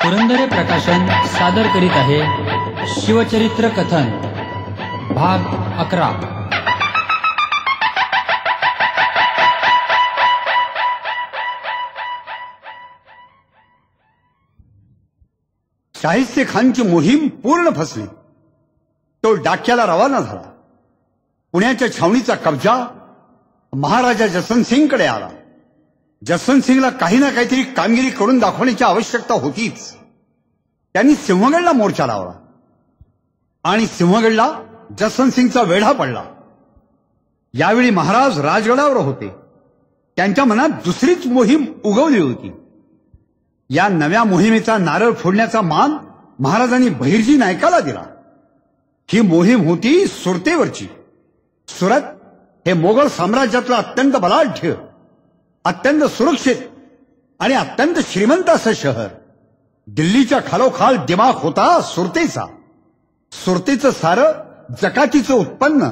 पुरंदरे प्रकाशन सादर करीत आहे शिवचरित्र कथन भाग 11। शाहिस्ते खानची मोहीम पूर्ण फसली। तो डाक्याला रवाना झाला। पुण्याच्या छावणीचा कब्जा महाराजा जसवंतसिंगकडे आला। जसवंतसिंगला काही ना काहीतरी कामगिरी करून दाखवण्याची आवश्यकता होतीच। त्यांनी सिंहगडला मोर्चा लावला आणि सिंहगडला जसवंतसिंगचा वेढा पडला। यावेळी महाराज राजगडावर होते। त्यांच्या मनात दुसरीच मोहीम उगवली होती। या नव्या मोहिमेचा नारळ फोडण्याचा मान महाराजांनी बहिर्जी नायकाला दिला। ही मोहीम होती सुरतेवरची। सुरत हे मोगल साम्राज्यातलं अत्यंत बलाढ्य, अत्यंत सुरक्षित आणि अत्यंत श्रीमंत असं शहर। दिल्लीच्या खालोखाल दिमाग होता सुरतेचा। सुरतेचं सारं जकातीचं उत्पन्न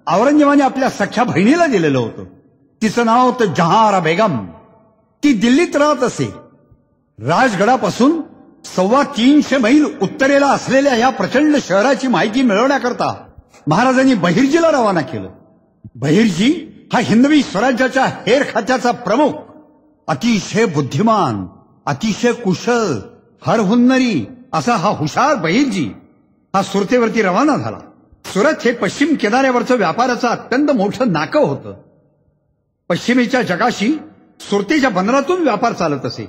औरंगजेबाने आपल्या सख्या बहिणीला दिलेलं होतं। तिचं नाव होतं जहांआरा बेगम। ती दिल्लीत राहत असे। राजगडापासून 350 मैल उत्तरेला असलेल्या या प्रचंड शहराची माहिती मिळवण्याकरता महाराजांनी बहिर्जीला रवाना केलं। बहिर्जी हा हिंदवी स्वराज्याच्या हेर खात्याचा प्रमुख, अतिशय बुद्धिमान, अतिशय कुशल, हरहुन्नरी असा हा हुशार बहिर्जी हा सुरतेवरती रवाना झाला। सुरत हे पश्चिम किनाऱ्यावरचं व्यापाराचं अत्यंत मोठं नाकं होतं। पश्चिमेच्या जगाशी सुरतेच्या बंदरातून व्यापार चालत असे।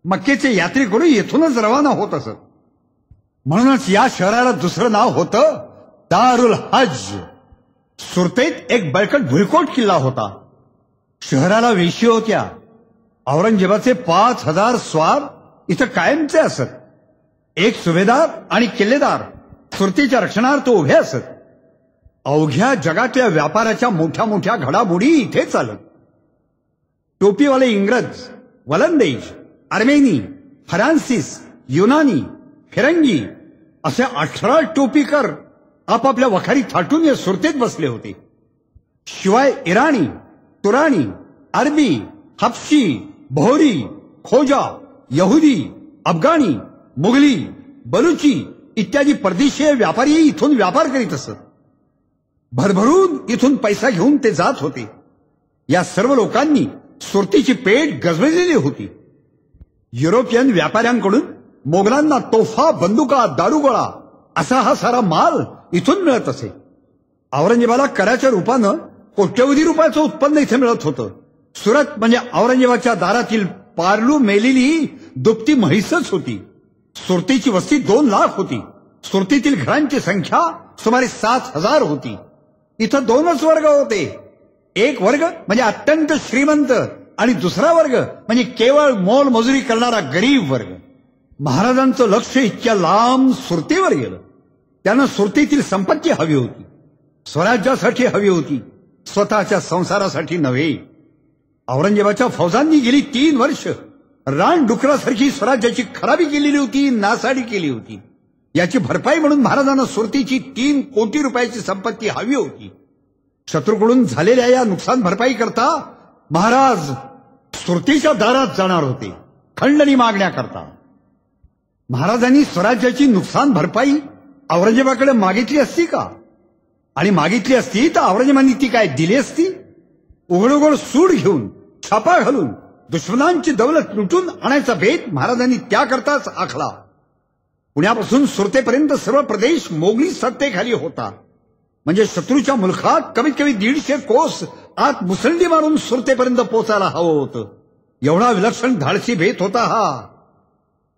मक्केचे यात्रेकरू येथूनच रवाना होत असत। म्हणूनच या शहराला दुसरं नाव होतं दारुल हज। सुरतेत एक बळकट भुईकोट किल्ला होता। शहराला वेशी होत्या। औरंगजेबाचे 5000 स्वार इथं कायमचे असत। एक सुभेदार आणि किल्लेदार सुरतेच्या रक्षणार्थ उभे असत। अवघ्या जगातल्या व्यापाराच्या मोठ्या मोठ्या घडामोडी इथे चालत। टोपीवाले इंग्रज, वलंदेज, अर्मेनी, फ्रान्सिस, युनानी, फिरंगी असे 18 टोपीकर आपापल्या वखारी थाटून या सुरतेत बसले होते। शिवाय इराणी, तुराणी, अरबी, हबशी, बोहरी, खोजा, यहुदी, अफगाणी, मुघली, बलुची इत्यादी परदेशीय व्यापारी इथून व्यापार करीत असत। भरभरून इथून पैसा घेऊन ते जात होते। या सर्व लोकांनी सुरतेची पेठ गजबजलेली होती। युरोपियन व्यापाऱ्यांकडून मोगलांना तोफा, बंदुका, दारुगोळा असा हा सारा माल इथून मिळत असे। औरंगजेबाला कराच्या रूपानं कोट्यवधी रुपयाचं उत्पन्न इथे मिळत होतं। सुरत म्हणजे औरंगजेबाच्या दारातील पारलू मेलेली दुपटी म्हैसच होती। सुरतेची वस्ती 2 लाख होती। सुरतेतील घरांची संख्या सुमारे 7000 होती। इथं 2च वर्ग होते। एक वर्ग म्हणजे अत्यंत श्रीमंत आणि दुसरा वर्ग म्हणजे केवळ मोलमजुरी करणारा गरीब वर्ग। महाराजांचं लक्ष इतक्या लांब सुरतेवर गेलं। त्यांना सुरतेतील संपत्ती हवी होती, स्वराज्यासाठी हवी होती, स्वतःच्या संसारासाठी नव्हे। औरंगजेबाच्या फौजांनी गेली 3 वर्ष रानडुकरासारखी स्वराज्याची खराबी केलेली होती, नासाडी केली होती। याची भरपाई म्हणून महाराजांना सुरतेची 3 कोटी रुपयाची संपत्ती हवी होती। शत्रूकडून झालेल्या या नुकसान भरपाई करता महाराज सुरतेच्या दारात जाणार होते, खंडणी मागण्याकरता। महाराजांनी स्वराज्याची नुकसान भरपाई औरंगजेबाकडे मागितली असती का? आणि मागितली असती तर औरंगजेबांनी ती काय दिली असती? उघड सूड घेऊन, छापा घालून दुश्मनांची दौलत लुटून आणायचा बेत महाराजांनी त्याकरताच आखला। पुण्यापासून सुरतेपर्यंत सर्व प्रदेश मोगली सत्तेखाली होता। म्हणजे शत्रूच्या मुलखात कमीत कमी 150 कोस आत मुसंडी मारून सुरतेपर्यंत पोचायला हवं होतं। एवढा विलक्षण धाडसी बेत होता हा।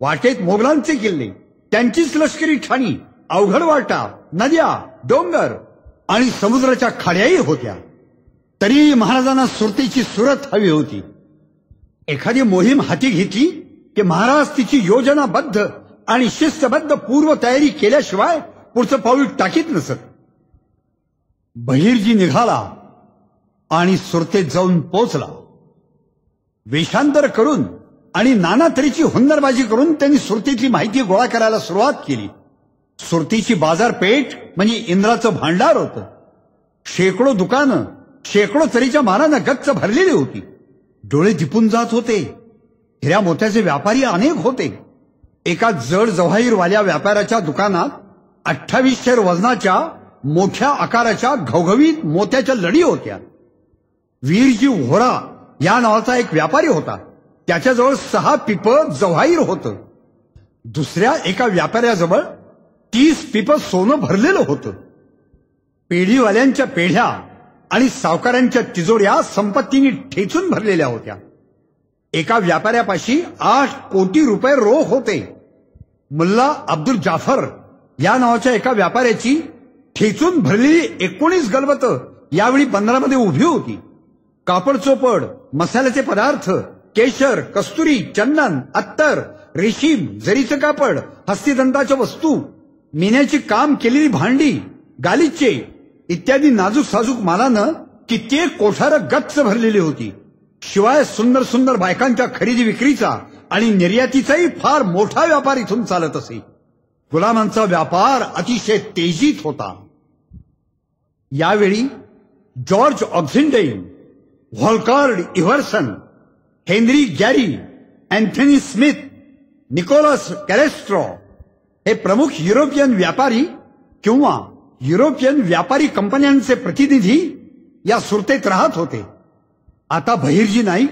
वाटेत मोगलांचे किल्ले, त्यांचीच लष्करी ठाणी, अवघड वाटा, नद्या, डोंगर आणि समुद्राच्या खाड्याही होत्या। तरी महाराजांना सुरतेची सुरत हवी होती। एखादी मोहीम हाती घेतली की महाराज तिची योजनाबद्ध आणि शिस्तबद्ध पूर्व तयारी केल्याशिवाय पुढचं पाऊल टाकीत नसत। बहिर्जी निघाला आणि सुरतेत जाऊन पोचला। वेषांतर करून आणि नाना तऱ्हेची हुन्नरबाजी करून त्यांनी सुरतेतली माहिती गोळा करायला सुरुवात केली। सुरतेची बाजारपेठ म्हणजे इंद्राचं भांडार होतं। शेकडो दुकानं, शेकडो तऱ्हेच्या मालानं गच्च भरलेली होती। डोळे दिपून जात होते। हिऱ्या मोत्याचे व्यापारी अनेक होते। एका जड जवाहीरवाल्या व्यापाऱ्याच्या दुकानात 28 शेर वजनाच्या मोठ्या आकाराच्या घवघवीत मोत्याच्या लढी होत्या. वीरजी व्होरा या नावाचा एक व्यापारी होता. त्याच्याजवळ 6 पिपं जवाहीर होतं. दुसऱ्या एका व्यापाऱ्याजवळ 30 पिपं सोनं भरलेलं होतं. पेढीवाल्यांच्या पेढ्या आणि सावकारांच्या तिजोऱ्या संपत्तीने ठेचून भरलेल्या होत्या. एका व्यापाऱ्यापाशी 8 कोटी रुपये रोख होते. मुल्ला अब्दुल जाफर या नावाच्या एका व्यापाऱ्याची ठेचून भरलेली 19 गलबतं यावेळी बंदरामध्ये उभी होती. कापड चोपड, मसाल्याचे पदार्थ, केशर, कस्तुरी, चंदन, अत्तर, रेशीम, जरीचं कापड, हस्तिदंताच्या वस्तू, मिन्याची काम केलेली भांडी, गालिचे इत्यादी नाजूक साजूक मालानं कित्येक कोठारं गच्च भरलेली होती. शिवाय सुंदर सुंदर बायकांच्या खरेदी विक्रीचा आणि निर्यातीचाही फार मोठा व्यापार इथून चालत असे. गुलामांचा व्यापार अतिशय तेजीत होता. यावेळी George Oxenden, Volkard Iverson, Henry Gary, Anthony Smith, Nicholas Calestro हे प्रमुख युरोपियन व्यापारी किंवा युरोपियन व्यापारी कंपन्यांचे प्रतिनिधी या सुरतेत राहत होते. आता बहिर्जी नाईक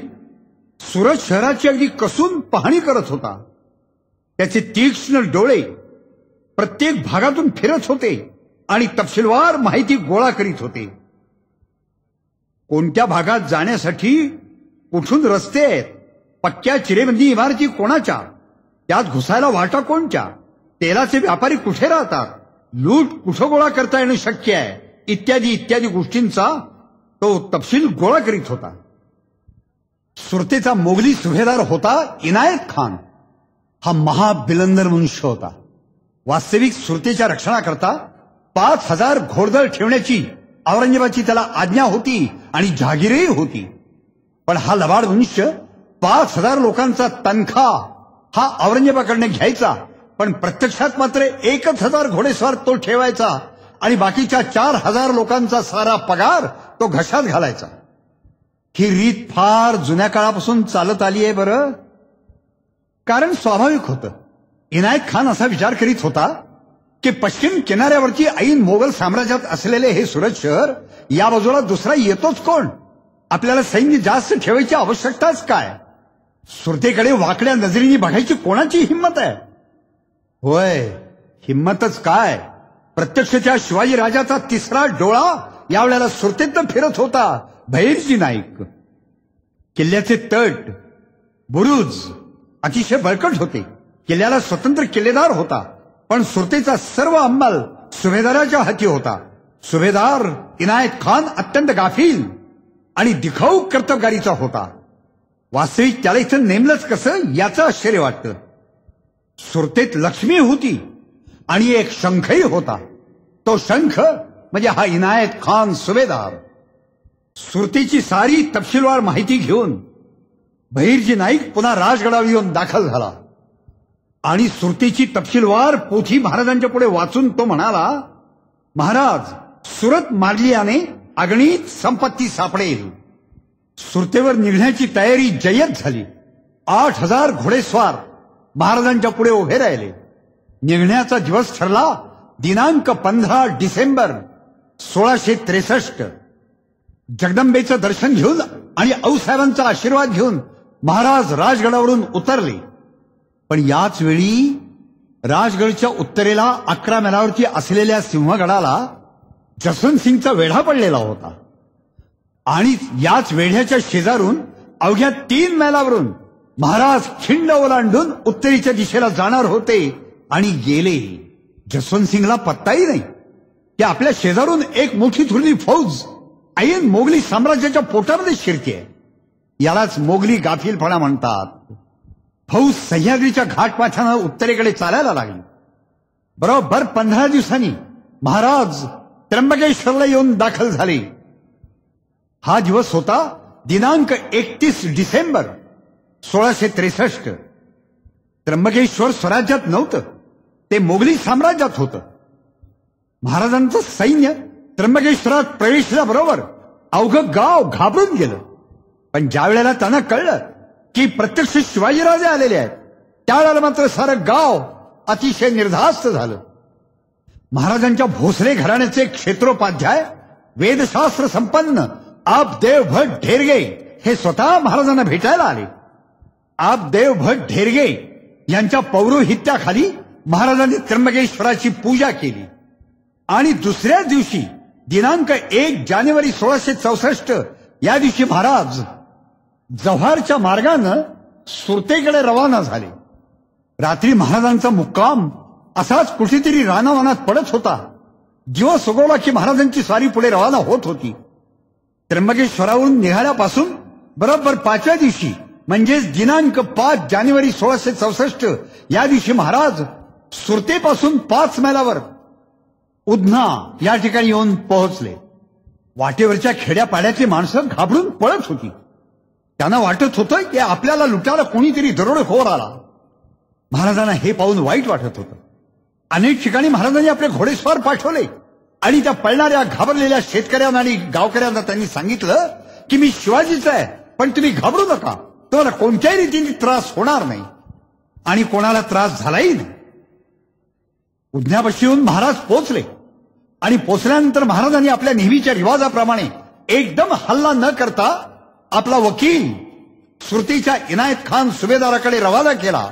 सुरत शहराची अगदी कसून पाहणी करत होता. त्याचे तीक्ष्ण डोळे प्रत्येक भागातून फिरत होते आणि तपशीलवार माहिती गोळा करीत होते. कोणत्या भागात जाण्यासाठी कुठून रस्ते आहेत, पक्क्या चिरेबंदी इमारती कोणाच्या, त्यात घुसायला वाटा कोणत्या, तेलाचे व्यापारी कुठे राहतात, लूट कुठं गोळा करता येणं शक्य आहे, इत्यादी इत्यादी गोष्टींचा तो तपशील गोळा करीत होता. सुरतेचा मोगली सुभेदार होता इनायत खान. हा महाबिलंदर मनुष्य होता. वास्तविक सुरतेच्या रक्षणाकरता 5000 घोडदळ ठेवण्याची औरंगजेबाची त्याला आज्ञा होती आणि जहागीरही होती. पण हा लबाड मनुष्य 5000 लोकांचा तनखा हा औरंगजेबाकडनं घ्यायचा, पण प्रत्यक्षात मात्र 1000 घोडेस्वार तो ठेवायचा आणि बाकीच्या 4000 लोकांचा सारा पगार तो घशात घालायचा. ही रीत फार जुन्या काळापासून चालत आली आहे बरं. कारण स्वाभाविक होतं, इनायत खान असा विचार करीत होता की पश्चिम किनाऱ्यावरची ऐन मोगल साम्राज्यात असलेले हे सुरत शहर या बाजूला दुसरा येतोच कोण, आपल्याला सैन्य जास्त ठेवायची आवश्यकताच काय, सुरतेकडे वाकड्या नजरेने बघायची कोणाची हिंमत आहे. होय, हिंमतच काय, प्रत्यक्ष त्या शिवाजी राजाचा तिसरा डोळा यावेळेला सुरतेत फिरत होता, बहिर्जी नाईक. किल्ल्याचे तट बुरुज अतिशय बळकट होते. किल्ल्याला स्वतंत्र किल्लेदार होता, पण सुरतेचा सर्व अंमल सुभेदाराच्या हाती होता. सुभेदार इनायत खान अत्यंत गाफील आणि दिखाऊ कर्तबगारीचा होता. वास्तविक त्याला इथं नेमलंच कसं याचं आश्चर्य वाटतं. सुरतेत लक्ष्मी होती आणि एक शंखही होता. तो शंख म्हणजे हा इनायत खान सुभेदार. सुरतेची सारी तपशीलवार माहिती घेऊन बहिर्जी नाईक पुन्हा राजगडावर येऊन दाखल झाला आणि सुरतेची तपशीलवार पोथी महाराजांच्या पुढे वाचून तो म्हणाला, महाराज, सुरत मारलियाने अगणित संपत्ती सापडेल. सुरतेवर निघण्याची तयारी जय्यत झाली. 8000 घोडेस्वार महाराजांच्या पुढे उभे राहिले. निघण्याचा दिवस ठरला दिनांक 15 डिसेंबर 1663. जगदंबेचं दर्शन घेऊन आणि आऊसाहेबांचा आशीर्वाद घेऊन महाराज राजगडावरून उतरले. पण याच वेळी राजगडच्या उत्तरेला 11 मैलावरती असलेल्या सिंहगडाला जसवंत सिंगचा वेढा पडलेला होता आणि याच वेढ्याच्या शेजारून अवघ्या 3 मैलावरून महाराज खिंड ओलांडून उत्तरेच्या दिशेला जाणार होते आणि गेले. जसवंत सिंगला पत्ताही नाही की आपल्या शेजारून एक मोठी थुरली फौज ऐन मोगली साम्राज्याच्या पोटामध्ये शिरते. यालाच मोगली गाफीलपणा म्हणतात. फौज सह्याद्रीच्या घाटपाथ्यानं उत्तरेकडे चालायला लागली. बरोबर 15 दिवसांनी महाराज त्र्यंबकेश्वरला येऊन दाखल झाले. हा दिवस होता दिनांक 31 डिसेंबर 1663. त्र्यंबकेश्वर स्वराज्यात नव्हतं, ते मोगली साम्राज्यात होतं. महाराजांचं सैन्य त्र्यंबकेश्वरात प्रवेशल्याबरोबर अवघं गाव घाबरून गेलं. पण ज्या वेळेला त्यांना कळलं की प्रत्यक्ष शिवाजीराजे आलेले आहेत, त्यावेळेला मात्र सारं गाव अतिशय निर्धास्त झालं. महाराजांच्या भोसले घराण्याचे क्षेत्रोपाध्याय, वेदशास्त्र संपन्न आपदेव भट ढेरगे हे स्वतः महाराजांना भेटायला आले. आपदेव भट ढेरगे यांच्या पौरोहित्याखाली महाराजांनी त्र्यंबकेश्वराची पूजा केली आणि दुसऱ्या दिवशी दिनांक 1 जानेवारी 1664 या दिवशी महाराज जव्हारच्या मार्गानं सुरतेकडे रवाना झाले. रात्री महाराजांचा मुक्काम असाच कुठेतरी रानावनात पडत होता. दिवस उगवला की महाराजांची स्वारी पुढे रवाना होत होती. त्र्यंबकेश्वरावरून निघाल्यापासून बरोबर 5व्या दिवशी म्हणजेच दिनांक 5 जानेवारी 1664 या दिवशी महाराज सुरतेपासून 5 मैलावर उधना या ठिकाणी येऊन पोहोचले. वाटेवरच्या खेड्यापाड्यातली माणसं घाबरून पळत होती. त्यांना वाटत होतं की आपल्याला लुटायला कोणीतरी दरोडेखोर आला. महाराजांना हे पाहून वाईट वाटत होतं. अनेक ठिकाणी महाराजांनी आपले घोडेस्वार पाठवले आणि त्या पळणाऱ्या घाबरलेल्या शेतकऱ्यांना आणि गावकऱ्यांना त्यांनी सांगितलं की मी शिवाजीच आहे, पण तुम्ही घाबरू नका, तुम्हाला कोणत्याही रीतीने त्रास होणार नाही. आणि कोणाला त्रास झालाही नाही. उधन्यापाशी येऊन महाराज पोचले आणि पोचल्यानंतर महाराजांनी आपल्या नेहमीच्या रिवाजाप्रमाणे एकदम हल्ला न करता आपला वकील सुरतीच्या इनायत खान सुभेदाराकडे रवाना केला.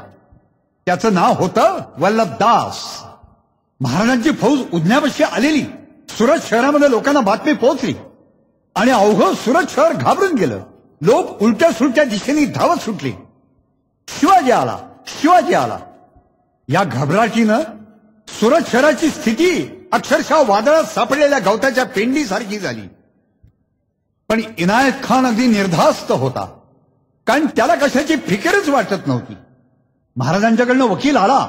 त्याचं नाव होतं वल्लभदास. महाराजांची फौज उधन्यापाशी आलेली सुरत शहरामध्ये लोकांना बातमी पोहोचली आणि अवघं सुरत शहर घाबरून गेलं. लोक उलट्या सुलट्या दिशेने धावत सुटले. शिवाजी आला, शिवाजी आला. या घबराटीनं सुरत शहराची स्थिती अक्षरशः वादळात सापडलेल्या गवताच्या पेंडीसारखी झाली. पण इनायत खान अगदी निर्धास्त होता, कारण त्याला कशाची फिकीरच वाटत नव्हती. महाराजांच्याकडनं वकील आला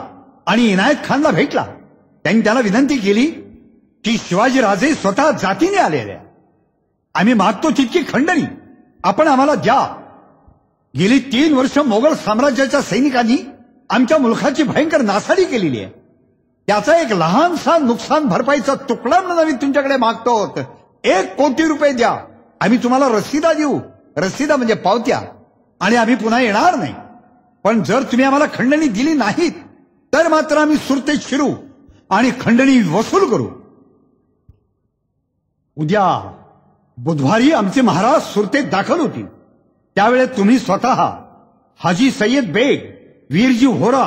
आणि इनायत खानला भेटला. त्यांनी त्याला विनंती केली की शिवाजीराजे स्वतः जातीने आलेले, आम्ही मागतो तितकी खंडणी आपण आम्हाला द्या. गेली 3 वर्ष मोगल साम्राज्याच्या सैनिकांनी आमच्या मुलखाची भयंकर नासाडी केलेली आहे. त्याचा एक लहानसा नुकसान भरपाईचा तुकडा म्हणून आम्ही तुमच्याकडे मागतो आहोत. 1 कोटी रुपये द्या, आम्ही तुम्हाला रसिदा देऊ. रसिदा म्हणजे पावत्या. आणि आम्ही पुन्हा येणार नाही. पण जर तुम्ही आम्हाला खंडणी दिली नाहीत तर मात्र आम्ही सुरतेत शिरू आणि खंडणी वसूल करू. उद्या बुधवारी आमचे महाराज सुरतेत दाखल होतील. त्यावेळेस तुम्ही स्वतः हाजी सय्यद बेग, वीरजी होरा,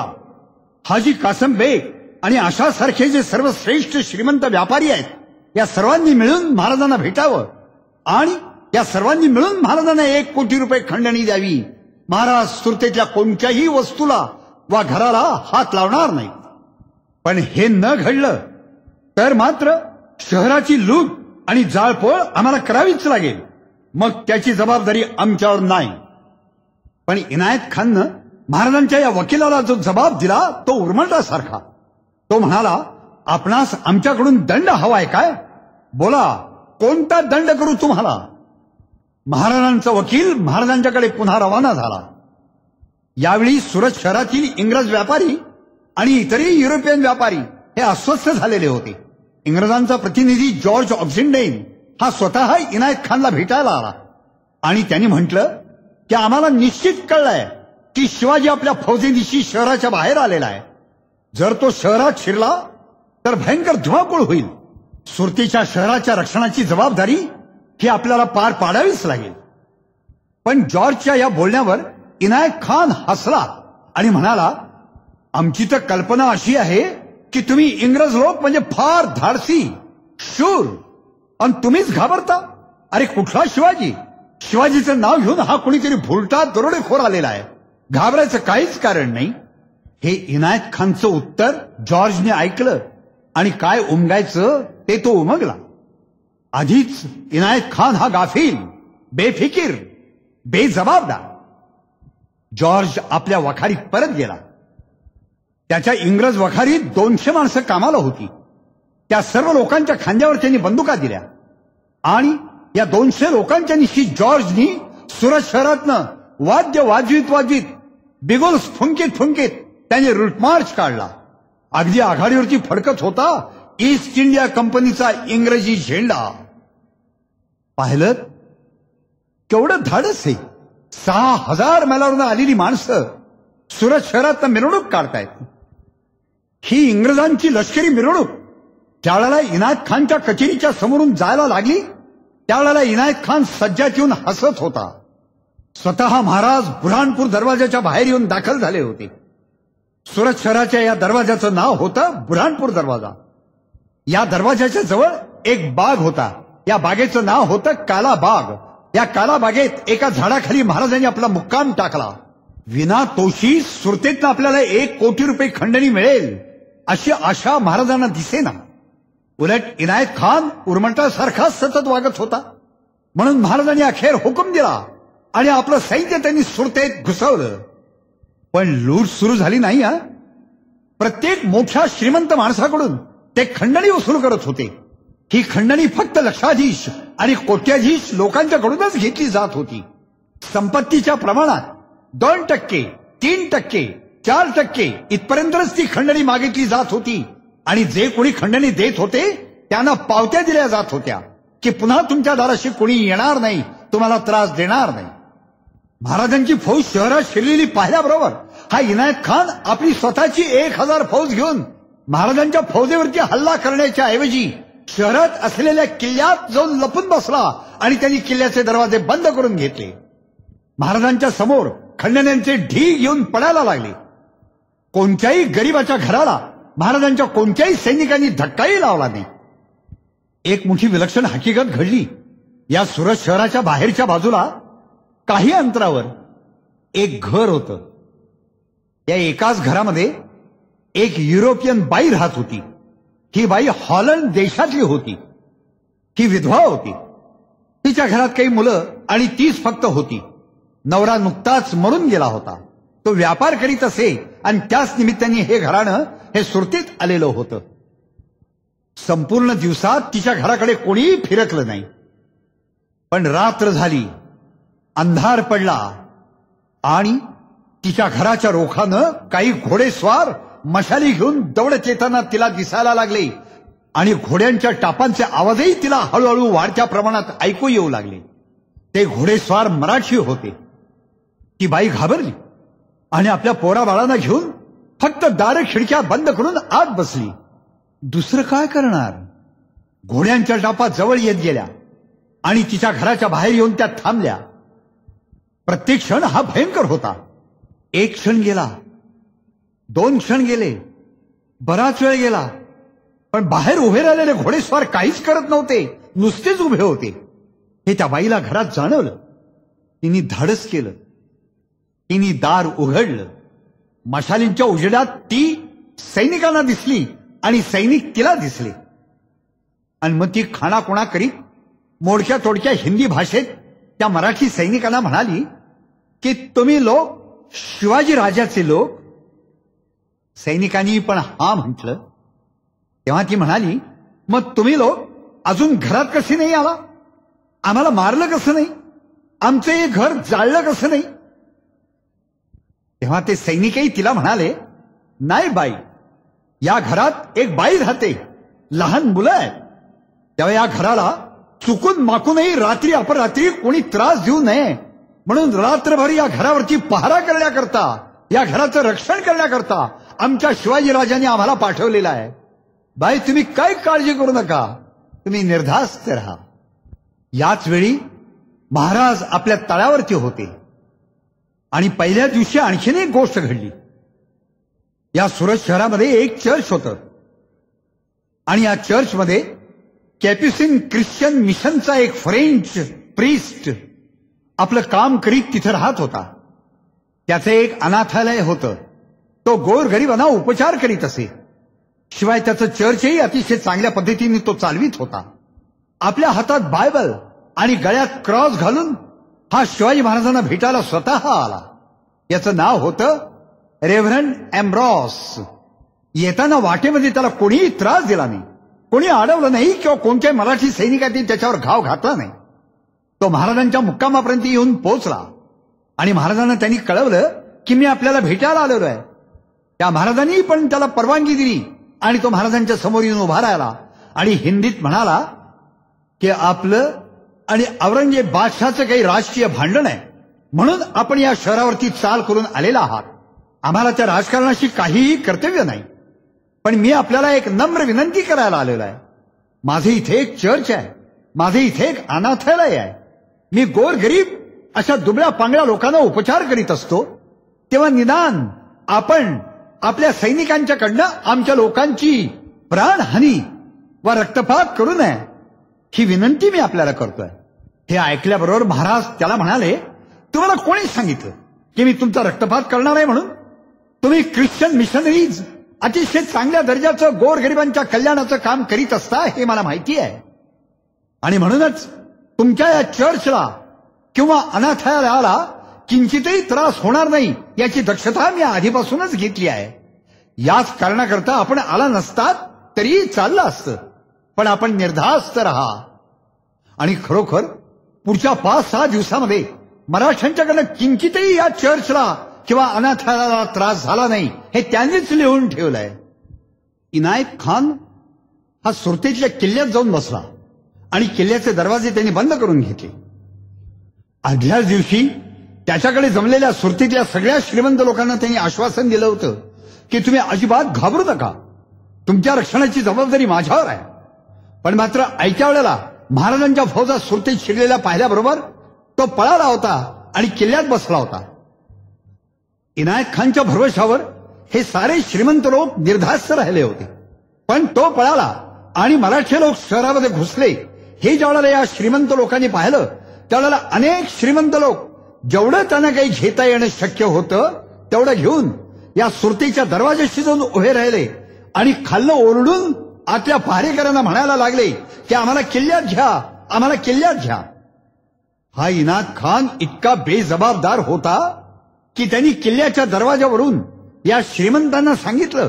हाजी कासम बेग आणि अशासारखे जे सर्व श्रेष्ठ श्रीमंत व्यापारी आहेत या सर्वांनी मिळून महाराजांना भेटावं आणि या सर्वांनी मिळून महाराजांना 1 कोटी रुपये खंडणी द्यावी. महाराज सुरतेतल्या कोणत्याही वस्तूला वा घराला हात लावणार नाही. पण हे न घडलं तर मात्र शहराची लूट आणि जाळपोळ आम्हाला करावीच लागेल. मग त्याची जबाबदारी आमच्यावर नाही. पण इनायत खाननं महाराजांच्या या वकिलाला जो जबाब दिला तो उर्मटासारखा. तो म्हणाला, आपणास आमच्याकडून दंड हवाय काय? बोला, कोणता दंड करू तुम्हाला? महाराजांचा वकील महाराजांच्याकडे पुन्हा रवाना झाला. यावेळी सुरत शहरातील इंग्रज व्यापारी आणि इतरही युरोपियन व्यापारी हे अस्वस्थ झालेले होते. इंग्रजांचा प्रतिनिधी जॉर्ज ऑब्झिंडेन हा स्वतः इनायत खानला भेटायला आला आणि त्यांनी म्हटलं की आम्हाला निश्चित कळलंय की शिवाजी आपल्या फौजेनिशी शहराच्या बाहेर आलेला आहे. जर तो शहरात शिरला तर भयंकर धुमाकूळ होईल. सुरतीच्या शहराच्या रक्षणाची जबाबदारी ही आपल्याला पार पाडावीच लागेल. पण जॉर्जच्या या बोलण्यावर इनायत खान हसला आणि म्हणाला, आमची तर कल्पना अशी आहे की तुम्ही इंग्रज लोक म्हणजे फार धाडसी, शूर, आणि तुम्हीच घाबरता. अरे कुठला शिवाजी? शिवाजीचं नाव घेऊन हा कोणीतरी भुलटा दरोडेखोर आलेला आहे. घाबरायचं काहीच कारण नाही. हे इनायत खानचं उत्तर जॉर्जने ऐकलं आणि काय उमगायचं ते तो उमगला. आधीच इनायत खान हा गाफील, बेफिकीर, बेजबाबदार. जॉर्ज आपल्या वखारीत परत गेला. त्याच्या इंग्रज वखारीत 200 माणसं कामाला होती. त्या सर्व लोकांच्या खांद्यावर त्यांनी बंदुका दिल्या आणि या 200 लोकांच्या निशी जॉर्जनी सुरत शहरातनं वाद्य वाजवीत बिगुल्स फुंकीत त्याने रूटमार्च काढला. अगदी आघाडीवरती फडकत होता ईस्ट इंडिया कंपनीचा इंग्रजी झेंडा. पाहिलं केवढं धाडस आहे. 6000 मैलावरून आलेली माणसं सुरत शहरात मिरवणूक काढतायत. ही इंग्रजांची लष्करी मिरवणूक ज्यावेळेला इनायत खानच्या कचेरीच्या समोरून जायला लागली त्यावेळेला इनायत खान सज्जात येऊन हसत होता. स्वतः महाराज बुऱ्हाणपूर दरवाजाच्या बाहेर येऊन दाखल झाले होते. सुरत शहराच्या या दरवाजाचं नाव होतं बुऱ्हाणपूर दरवाजा. या दरवाजाच्या जवळ एक बाग होता. या बागेचं नाव होतं काला बाग. या काला बागेत एका झाडाखाली महाराजांनी आपला मुक्काम टाकला. विना तोशी सुरतेतनं आपल्याला 1 कोटी रुपये खंडणी मिळेल अशी आशा महाराजांना दिसेना. उलट इनायत खान उर्मंटासारखा सतत वागत होता. म्हणून महाराजांनी अखेर हुकूम दिला आणि आपलं सैन्य त्यांनी सुरतेत घुसवलं. पण लूट सुरू झाली नाही. प्रत्येक मोठ्या श्रीमंत माणसाकडून ते खंडणी वसूल करत होते. ही खंडणी फक्त लक्षाधीश आणि कोट्याधीश लोकांच्याकडूनच घेतली जात होती. संपत्तीच्या प्रमाणात 2%, 3%, 4% इथपर्यंतच ती खंडणी मागितली जात होती. आणि जे कोणी खंडणी देत होते त्यांना पावत्या दिल्या जात होत्या की पुन्हा तुमच्या दाराशी कोणी येणार नाही, तुम्हाला त्रास देणार नाही. महाराजांची फौज शहरात शिरलेली पाहिल्याबरोबर हा इनायत खान आपली स्वतःची 1000 फौज घेऊन महाराजांच्या फौजेवरती हल्ला करण्याच्या ऐवजी शहरात असलेल्या किल्ल्यात जाऊन लपून बसला आणि त्यांनी किल्ल्याचे दरवाजे बंद करून घेतले. महाराजांच्या समोर खंडण्यांचे ढीग येऊन पडायला लागले. कोणत्याही गरीबाच्या घराला महाराजांच्या कोणत्याही सैनिकांनी धक्काही लावला नाही. एक मोठी विलक्षण हकीकत घडली. या सुरत शहराच्या बाहेरच्या बाजूला काही अंतरावर एक घर होतं. या एकाच घरामध्ये एक युरोपियन बाई राहत होती. ही बाई हॉलंड देशातली होती. ही विधवा होती. तिच्या घरात काही मुलं आणि तीच फक्त होती. नवरा नुकताच मरून गेला होता. तो व्यापार करीत असे आणि त्याच निमित्ताने हे घराणं हे सुरतीत आलेलं होतं. संपूर्ण दिवसात तिच्या घराकडे कोणीही फिरकलं नाही. पण रात्र झाली, अंधार पडला आणि तिच्या घराच्या रोखानं काही घोडेस्वार मशाली घेऊन दौडत येताना तिला दिसायला लागले आणि घोड्यांच्या टापांचे आवाजही तिला हळूहळू वाढत्या प्रमाणात ऐकू येऊ लागले. ते घोडेस्वार मराठी होते. ती बाई घाबरली आणि आपल्या पोराबाळांना घेऊन फक्त दार खिडक्या बंद करून आत बसली. दुसरं काय करणार? घोड्यांच्या टापा जवळ येत गेल्या आणि तिच्या घराच्या बाहेर येऊन त्या थांबल्या. प्रत्येक क्षण हा भयंकर होता. 1 क्षण गेला, 2 क्षण गेले, बराच वेळ गेला, पण बाहेर उभे राहिलेले घोडेस्वार काहीच करत नव्हते, नुसतेच उभे होते. हे त्या बाईला घरात जाणवलं. तिने धाडस केलं. तिने दार उघडलं. मशालींच्या उजेडात ती सैनिकांना दिसली आणि सैनिक तिला दिसले. आणि मग ती खाणाखुणा करीत मोडक्या तोडक्या हिंदी भाषेत त्या मराठी सैनिकांना म्हणाली की तुम्ही लोक शिवाजी राजाचे लोक. सैनिकांनी पण हा म्हटलं. तेव्हा ती म्हणाली मग तुम्ही लोक अजून घरात कसे नाही आला? आम्हाला मारलं कसं नाही? आमचं हे घर जाळलं कसं नाही? तेव्हा ते सैनिकही तिला म्हणाले नाही बाई, या घरात एक बाई राहते, लहान मुलं आहेत. तेव्हा या घराला चुकून माकूनही रात्री अपरात्री कोणी त्रास देऊ नये म्हणून रात्रभर या घरावरची पहारा करण्याकरता, या घराचं रक्षण करण्याकरता आमच्या शिवाजी राजांनी आम्हाला पाठवलेलं आहे. बाई तुम्ही काय काळजी करू नका, तुम्ही निर्धास्त राहा. याच वेळी महाराज आपल्या तळावरती होते आणि पहिल्या दिवशी आणखीन एक गोष्ट घडली. या सुरत शहरामध्ये एक चर्च होतं आणि या चर्चमध्ये कॅप्युसिन ख्रिश्चन मिशनचा एक फ्रेंच प्रिस्ट आपलं काम करीत तिथं राहत होता. त्याचं एक अनाथालय होतं. तो गोरगरिबांना उपचार करीत असे. शिवाय त्याचं चर्चही अतिशय चांगल्या पद्धतीने तो चालवित होता. आपल्या हातात बायबल आणि गळ्यात क्रॉस घालून हा शिवाजी महाराजांना भेटायला स्वतः आला. याचं नाव होतं रेव्हरंड एम्ब्रॉस. येताना वाटेमध्ये त्याला कोणीही त्रास दिला नाही, कोणी अडवलं नाही किंवा कोणत्याही मराठी सैनिकांनी त्याच्यावर घाव घातला नाही. तो महाराजांच्या मुक्कामापर्यंत येऊन पोहोचला आणि महाराजांना त्यांनी कळवलं की मी आपल्याला भेटायला आलेलो आहे. त्या महाराजांनी पण त्याला परवानगी दिली आणि तो महाराजांच्या समोर येऊन उभा राहिला आणि हिंदीत म्हणाला की आपलं आणि औरंगजेब बादशाहचं काही राजकीय भांडण आहे म्हणून आपण या शहरावरती चाल करून आलेला आहात. आम्हाला त्या राजकारणाशी काहीही कर्तव्य नाही, पण मी आपल्याला एक नम्र विनंती करायला आलेलो आहे. माझे इथे एक चर्च आहे, माझे इथे एक अनाथालय आहे. मी गोरगरीब अशा दुबळ्या पांगळ्या लोकांना उपचार करीत असतो, तेव्हा निदान आपण आपल्या सैनिकांच्याकडनं आमच्या लोकांची प्राणहानी व रक्तपात करू नये, ही विनंती मी आपल्याला करतोय. हे ऐकल्याबरोबर महाराज त्याला म्हणाले, तुम्हाला कोणी सांगितलं की मी तुमचा रक्तपात करणार आहे म्हणून? तुम्ही ख्रिश्चन मिशनरीज अतिशय चांगल्या दर्जाचं गोरगरिबांच्या कल्याणाचं काम करीत असता हे मला माहिती आहे, आणि म्हणूनच तुमच्या या चर्चला किंवा अनाथालयाला किंचितही त्रास होणार नाही याची दक्षता मी आधीपासूनच घेतली आहे. याच कारणाकरता आपण आला नसतात तरीही चाललं असतं, पण आपण निर्धास्त राहा. आणि खरोखर पुढच्या 5-6 दिवसामध्ये मराठ्यांच्याकडनं किंचितही या चर्चला किंवा अनाथालयाला त्रास झाला नाही हे त्यांनीच लिहून ठेवलंय. इनायत खान हा सुरतेतल्या किल्ल्यात जाऊन बसला आणि किल्ल्याचे दरवाजे त्यांनी बंद करून घेतले. आदल्याच दिवशी त्याच्याकडे जमलेल्या सुरतेतल्या सगळ्या श्रीमंत लोकांना त्यांनी आश्वासन दिलं होतं की तुम्ही अजिबात घाबरू नका, तुमच्या रक्षणाची जबाबदारी माझ्यावर आहे. पण मात्र ऐक्या वेळेला महाराजांच्या फौजा सुरतेत शिरलेल्या पाहिल्याबरोबर तो पळाला होता आणि किल्ल्यात बसला होता. इनायत खानच्या भरवशावर हे सारे श्रीमंत लोक निर्धास्त राहिले होते, पण तो पळाला आणि मराठी लोक शहरामध्ये घुसले. हे ज्यावेळेला या श्रीमंत लोकांनी पाहिलं त्यावेळेला अनेक श्रीमंत लोक जेवढं त्यांना काही घेता येणं शक्य होतं तेवढं घेऊन या सुरतेच्या दरवाजाशी जाऊन उभे राहिले आणि खाल्लं ओरडून आतल्या पहारेकरांना म्हणायला लागले की आम्हाला किल्ल्यात घ्या, आम्हाला किल्ल्यात घ्या. हा इनायत खान इतका बेजबाबदार होता की त्यांनी किल्ल्याच्या दरवाजावरून या श्रीमंतांना सांगितलं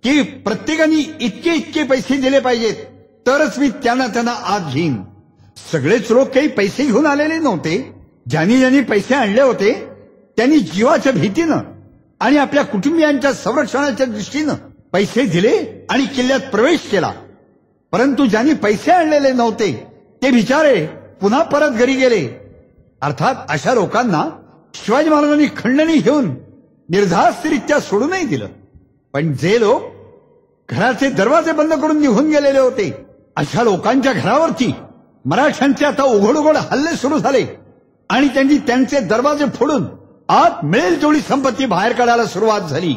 की प्रत्येकाने इतके इतके पैसे दिले पाहिजेत तरच मी त्यांना आत घेईन. सगळेच लोक काही पैसे घेऊन आलेले नव्हते. ज्यांनी पैसे आणले होते त्यांनी जीवाच्या भीतीनं आणि आपल्या कुटुंबियांच्या संरक्षणाच्या दृष्टीनं पैसे दिले आणि किल्ल्यात प्रवेश केला. परंतु ज्यांनी पैसे आणलेले नव्हते ते बिचारे पुन्हा परत घरी गेले. अर्थात अशा लोकांना शिवाजी महाराजांनी खंडणी घेऊन निर्धास्तरित्या सोडूनही दिलं. पण जे लोक घराचे दरवाजे बंद करून निघून गेलेले होते अशा लोकांच्या घरावरती मराठ्यांचे आता उघड हल्ले सुरू झाले आणि त्यांनी त्यांचे दरवाजे फोडून आत मिळेल तेवढी संपत्ती बाहेर काढायला सुरुवात झाली.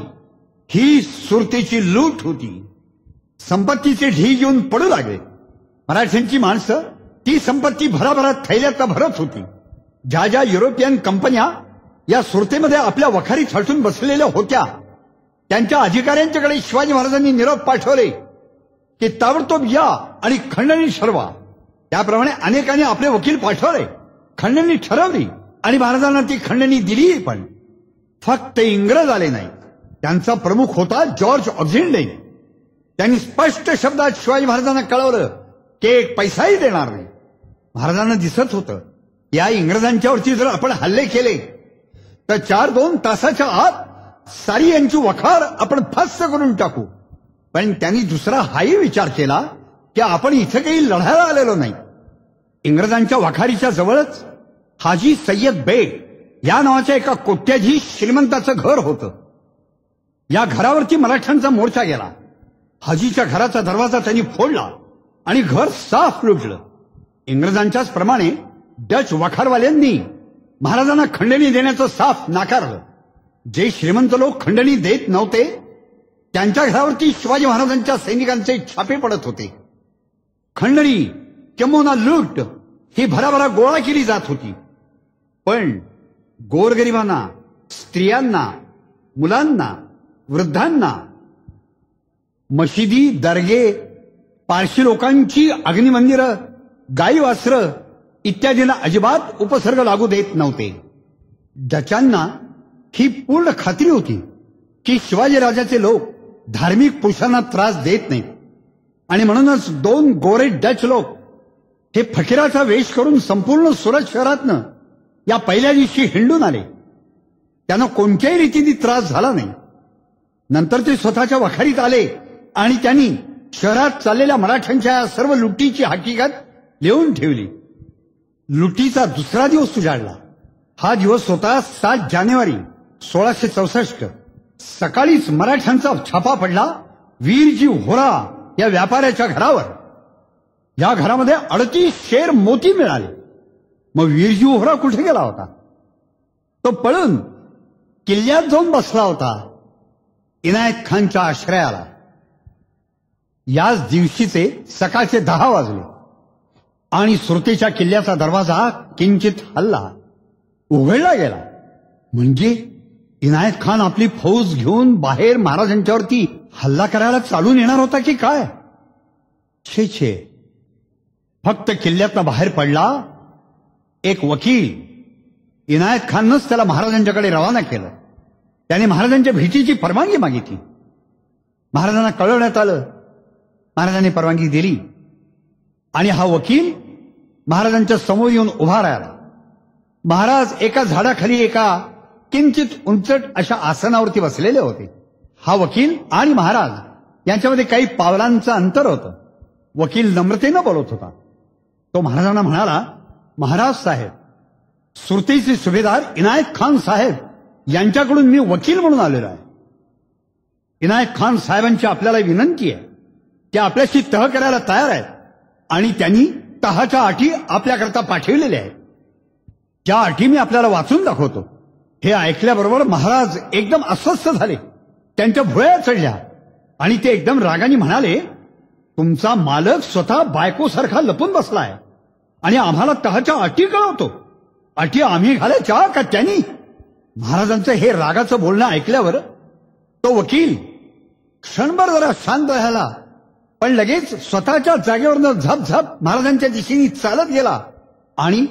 ही सुरतेची लूट होती. संपत्तीचे ढीग येऊन पडू लागले. मराठ्यांची माणसं ती संपत्ती भराभरात थैल्यात भरत होती. ज्या ज्या युरोपियन कंपन्या या सुरतेमध्ये आपल्या वखारी थाटून बसलेल्या होत्या त्यांच्या अधिकाऱ्यांच्याकडे शिवाजी महाराजांनी निरोप पाठवले की ताबडतोब या आणि खंडणी ठरवा. त्याप्रमाणे अनेकांनी आपले वकील पाठवले, खंडणी ठरवली आणि महाराजांना ती खंडणी दिली. पण फक्त इंग्रज आले नाही. त्यांचा प्रमुख होता जॉर्ज ऑक्झिंडे. त्यांनी स्पष्ट शब्दात शिवाजी महाराजांना कळवलं की एक पैसाही देणार नाही. महाराजांना दिसत होतं या इंग्रजांच्यावरती जर आपण हल्ले केले तर 4-2 तासाच्या आत सारी यांची वखार आपण फस्त करून टाकू. पण त्यांनी दुसरा हाही विचार केला की आपण इथं काही लढायला आलेलो नाही. इंग्रजांच्या वखारीच्या जवळच हाजी सय्यद बेग या नावाच्या एका कोट्याधी श्रीमंताचं घर होतं. या घरावरती मराठ्यांचा मोर्चा गेला. हाजीच्या घराचा दरवाजा त्यांनी फोडला आणि घर साफ लुटलं. इंग्रजांच्याच प्रमाणे डच वखारवाल्यांनी महाराजांना खंडणी देण्याचं साफ नाकारलं. जे श्रीमंत लोक खंडणी देत नव्हते त्यांच्या घरावरती शिवाजी महाराजांच्या सैनिकांचे छापे पडत होते. खंडणी किंवा लूट ही भराभरा गोळा केली जात होती. पण गोरगरिबांना, स्त्रियांना, मुलांना, वृद्धांना, मशिदी, दर्गे, पारशी लोकांची अग्निमंदिरं, गाई वासरं इत्यादींना अजिबात उपसर्ग लागू देत नव्हते. डचांना ही पूर्ण खात्री होती की शिवाजीराजाचे लोक धार्मिक पुरुषांना त्रास देत नाहीत आणि म्हणूनच 2 गोरे डच लोक हे फकीराचा वेश करून संपूर्ण सुरत शहरातनं या पहिल्या दिवशी हिंडून आले. त्यांना कोणत्याही रीतीने त्रास झाला नाही. नंतर ते स्वतःच्या वखारीत आले आणि त्यांनी शहरात चाललेल्या मराठ्यांच्या सर्व लुटीची हकीकत लिहून ठेवली. लुटीचा दुसरा दिवस उजाडला. हा दिवस होता 7 जानेवारी 1664. सकाळीच मराठ्यांचा छापा पडला वीरजी होरा या व्यापाऱ्याच्या घरावर. या घरामध्ये 38 शेर मोती मिळाले. मग वीरजी होरा कुठे गेला होता? तो पळून किल्ल्यात जाऊन बसला होता इनायत खानच्या आश्रयाला. याच दिवशीचे सकाळचे 10 वाजले आणि सुरतेच्या किल्ल्याचा दरवाजा किंचित हल्ला, उघडला गेला. म्हणजे इनायत खान आपली फौज घेऊन बाहेर महाराजांच्यावरती हल्ला करायला चालून येणार होता की काय? छे छे. फक्त किल्ल्यातनं बाहेर पडला एक वकील. इनायत खाननंच त्याला महाराजांच्याकडे रवाना केलं. त्याने महाराजांच्या भेटीची परवानगी मागितली. महाराजांना कळवण्यात आलं. महाराजांनी परवानगी दिली आणि हा वकील महाराजांच्या समोर येऊन उभा राहिला. महाराज एका झाडाखाली एका किंचित उंचट अशा आसनावरती बसलेले होते. हा वकील आणि महाराज यांच्यामध्ये काही पावलांचं अंतर होतं. वकील नम्रतेनं बोलत होता. तो महाराजांना म्हणाला, महाराज साहेब, सुरतेचे सुभेदार इनायत खान साहेब यांच्याकडून मी वकील म्हणून आलेलो आहे. इनायत खान साहेबांची आपल्याला विनंती आहे. ते आपल्याशी तह करायला तयार आहेत आणि त्यांनी तहाच्या अटी आपल्याकरता पाठवलेल्या आहेत. त्या अटी मी आपल्याला वाचून दाखवतो. हे ऐकल्याबरोबर महाराज एकदम अस्वस्थ झाले. त्यांच्या भुवया चढल्या आणि ते एकदम रागाने म्हणाले, तुमचा मालक स्वतः बायकोसारखा लपून बसलाय आणि आम्हाला तहाच्या अटी कळवतो. अटी आम्ही घालायच्या का त्यांनी? महाराजांचं हे रागाचं बोलणं ऐकल्यावर तो वकील क्षणभर जरा शांत राहिला, पण लगेच स्वतःच्या जागेवरनं झपझप महाराजांच्या दिशेने चालत गेला आणि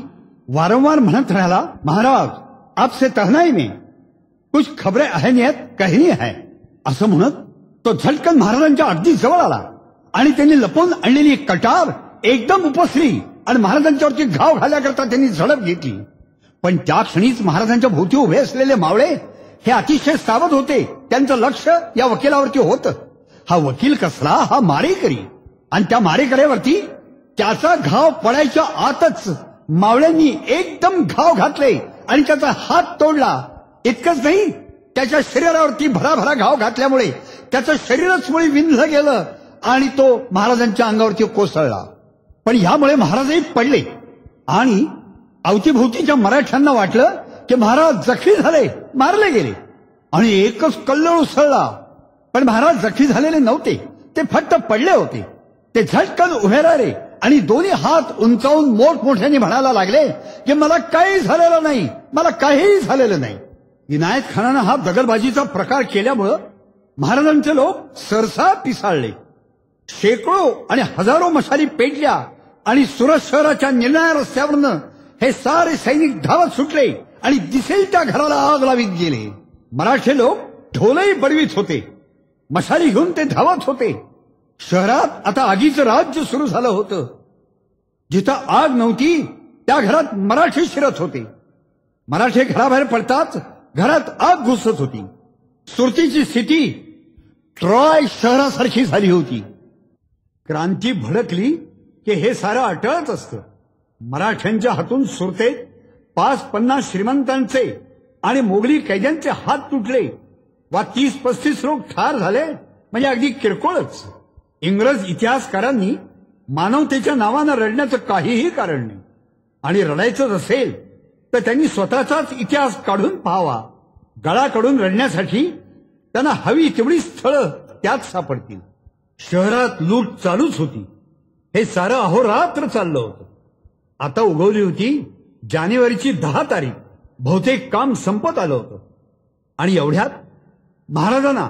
वारंवार म्हणत राहिला, महाराज आपसे कहना में कुछ खबरें अहमियत कहनी है. असं म्हणत तो झटकन महाराजांच्या अगदी जवळ आला आणि त्यांनी लपवून आणलेली एक कटार एकदम उपसली आणि महाराजांच्यावरती घाव घालण्याकरता त्यांनी झडप घेतली. पण त्या क्षणीच महाराजांच्या भोवती उभे असलेले मावळे हे अतिशय सावध होते. त्यांचं लक्ष या वकिलावरती होतं. हा वकील कसला? हा मारेकरी. आणि त्या मारेकऱ्यावरती त्याचा घाव पडायच्या आतच मावळ्यांनी एकदम घाव घातले आणि त्याचा हात तोडला. इतकंच नाही, त्याच्या शरीरावरती भराभरा घाव घातल्यामुळे त्याचं शरीरच मुळे विंधलं गेलं आणि तो महाराजांच्या अंगावरती कोसळला. पण यामुळे महाराजही पडले आणि अवतीभोवतीच्या मराठ्यांना वाटलं की महाराज जखमी झाले, मारले गेले आणि एकच कल्लोळ उसळला. पण महाराज जखमी झालेले नव्हते, ते फक्त पडले होते. ते झटकन उभे राहिले आणि दोन्ही हात उंचावून मोठमोठ्याने म्हणायला लागले की मला काही झालेलं नाही, मला काहीही झालेलं नाही. इनायत खानानं हा दगलबाजीचा प्रकार केल्यामुळं महाराजांचे लोक सरसा पिसाळले. शेकडो आणि हजारो मशाली पेटल्या आणि सुरत शहराच्या निर्णय रस्त्यावरनं हे सारे सैनिक धावत सुटले आणि दिसेल त्या घराला आग लावीत गेले. मराठी लोक ढोलही बडवीत होते, मशाली घेऊन ते धावत होते. शहरात आता आगीचं राज्य सुरू झालं होतं. जिथं आग नव्हती त्या घरात मराठी शिरत होते. मराठी घराबाहेर पडताच घरात आग घुसत होती. सुरतीची स्थिती ट्रॉय शहरासारखी झाली होती. क्रांती भडकली की हे सारं अटळत असतं. मराठ्यांच्या हातून सुरतेत 5-50 श्रीमंतांचे आणि मोगली कैद्यांचे हात तुटले वा 30-35 लोक ठार झाले म्हणजे अगदी किरकोळच. इंग्रज इतिहासकारांनी मानवतेच्या नावानं रडण्याचं काहीही कारण नाही आणि रडायचं असेल तर त्यांनी स्वतःचाच इतिहास काढून पाहावा. गळा काढून रडण्यासाठी त्यांना हवी तेवढी स्थळं त्यात सापडतील. शहरात लूट चालूच होती. हे सारं अहोरात्र चाललं होतं. आता उगवली होती जानेवारीची 10 तारीख. बहुतेक काम संपत आलं होतं आणि एवढ्यात महाराजांना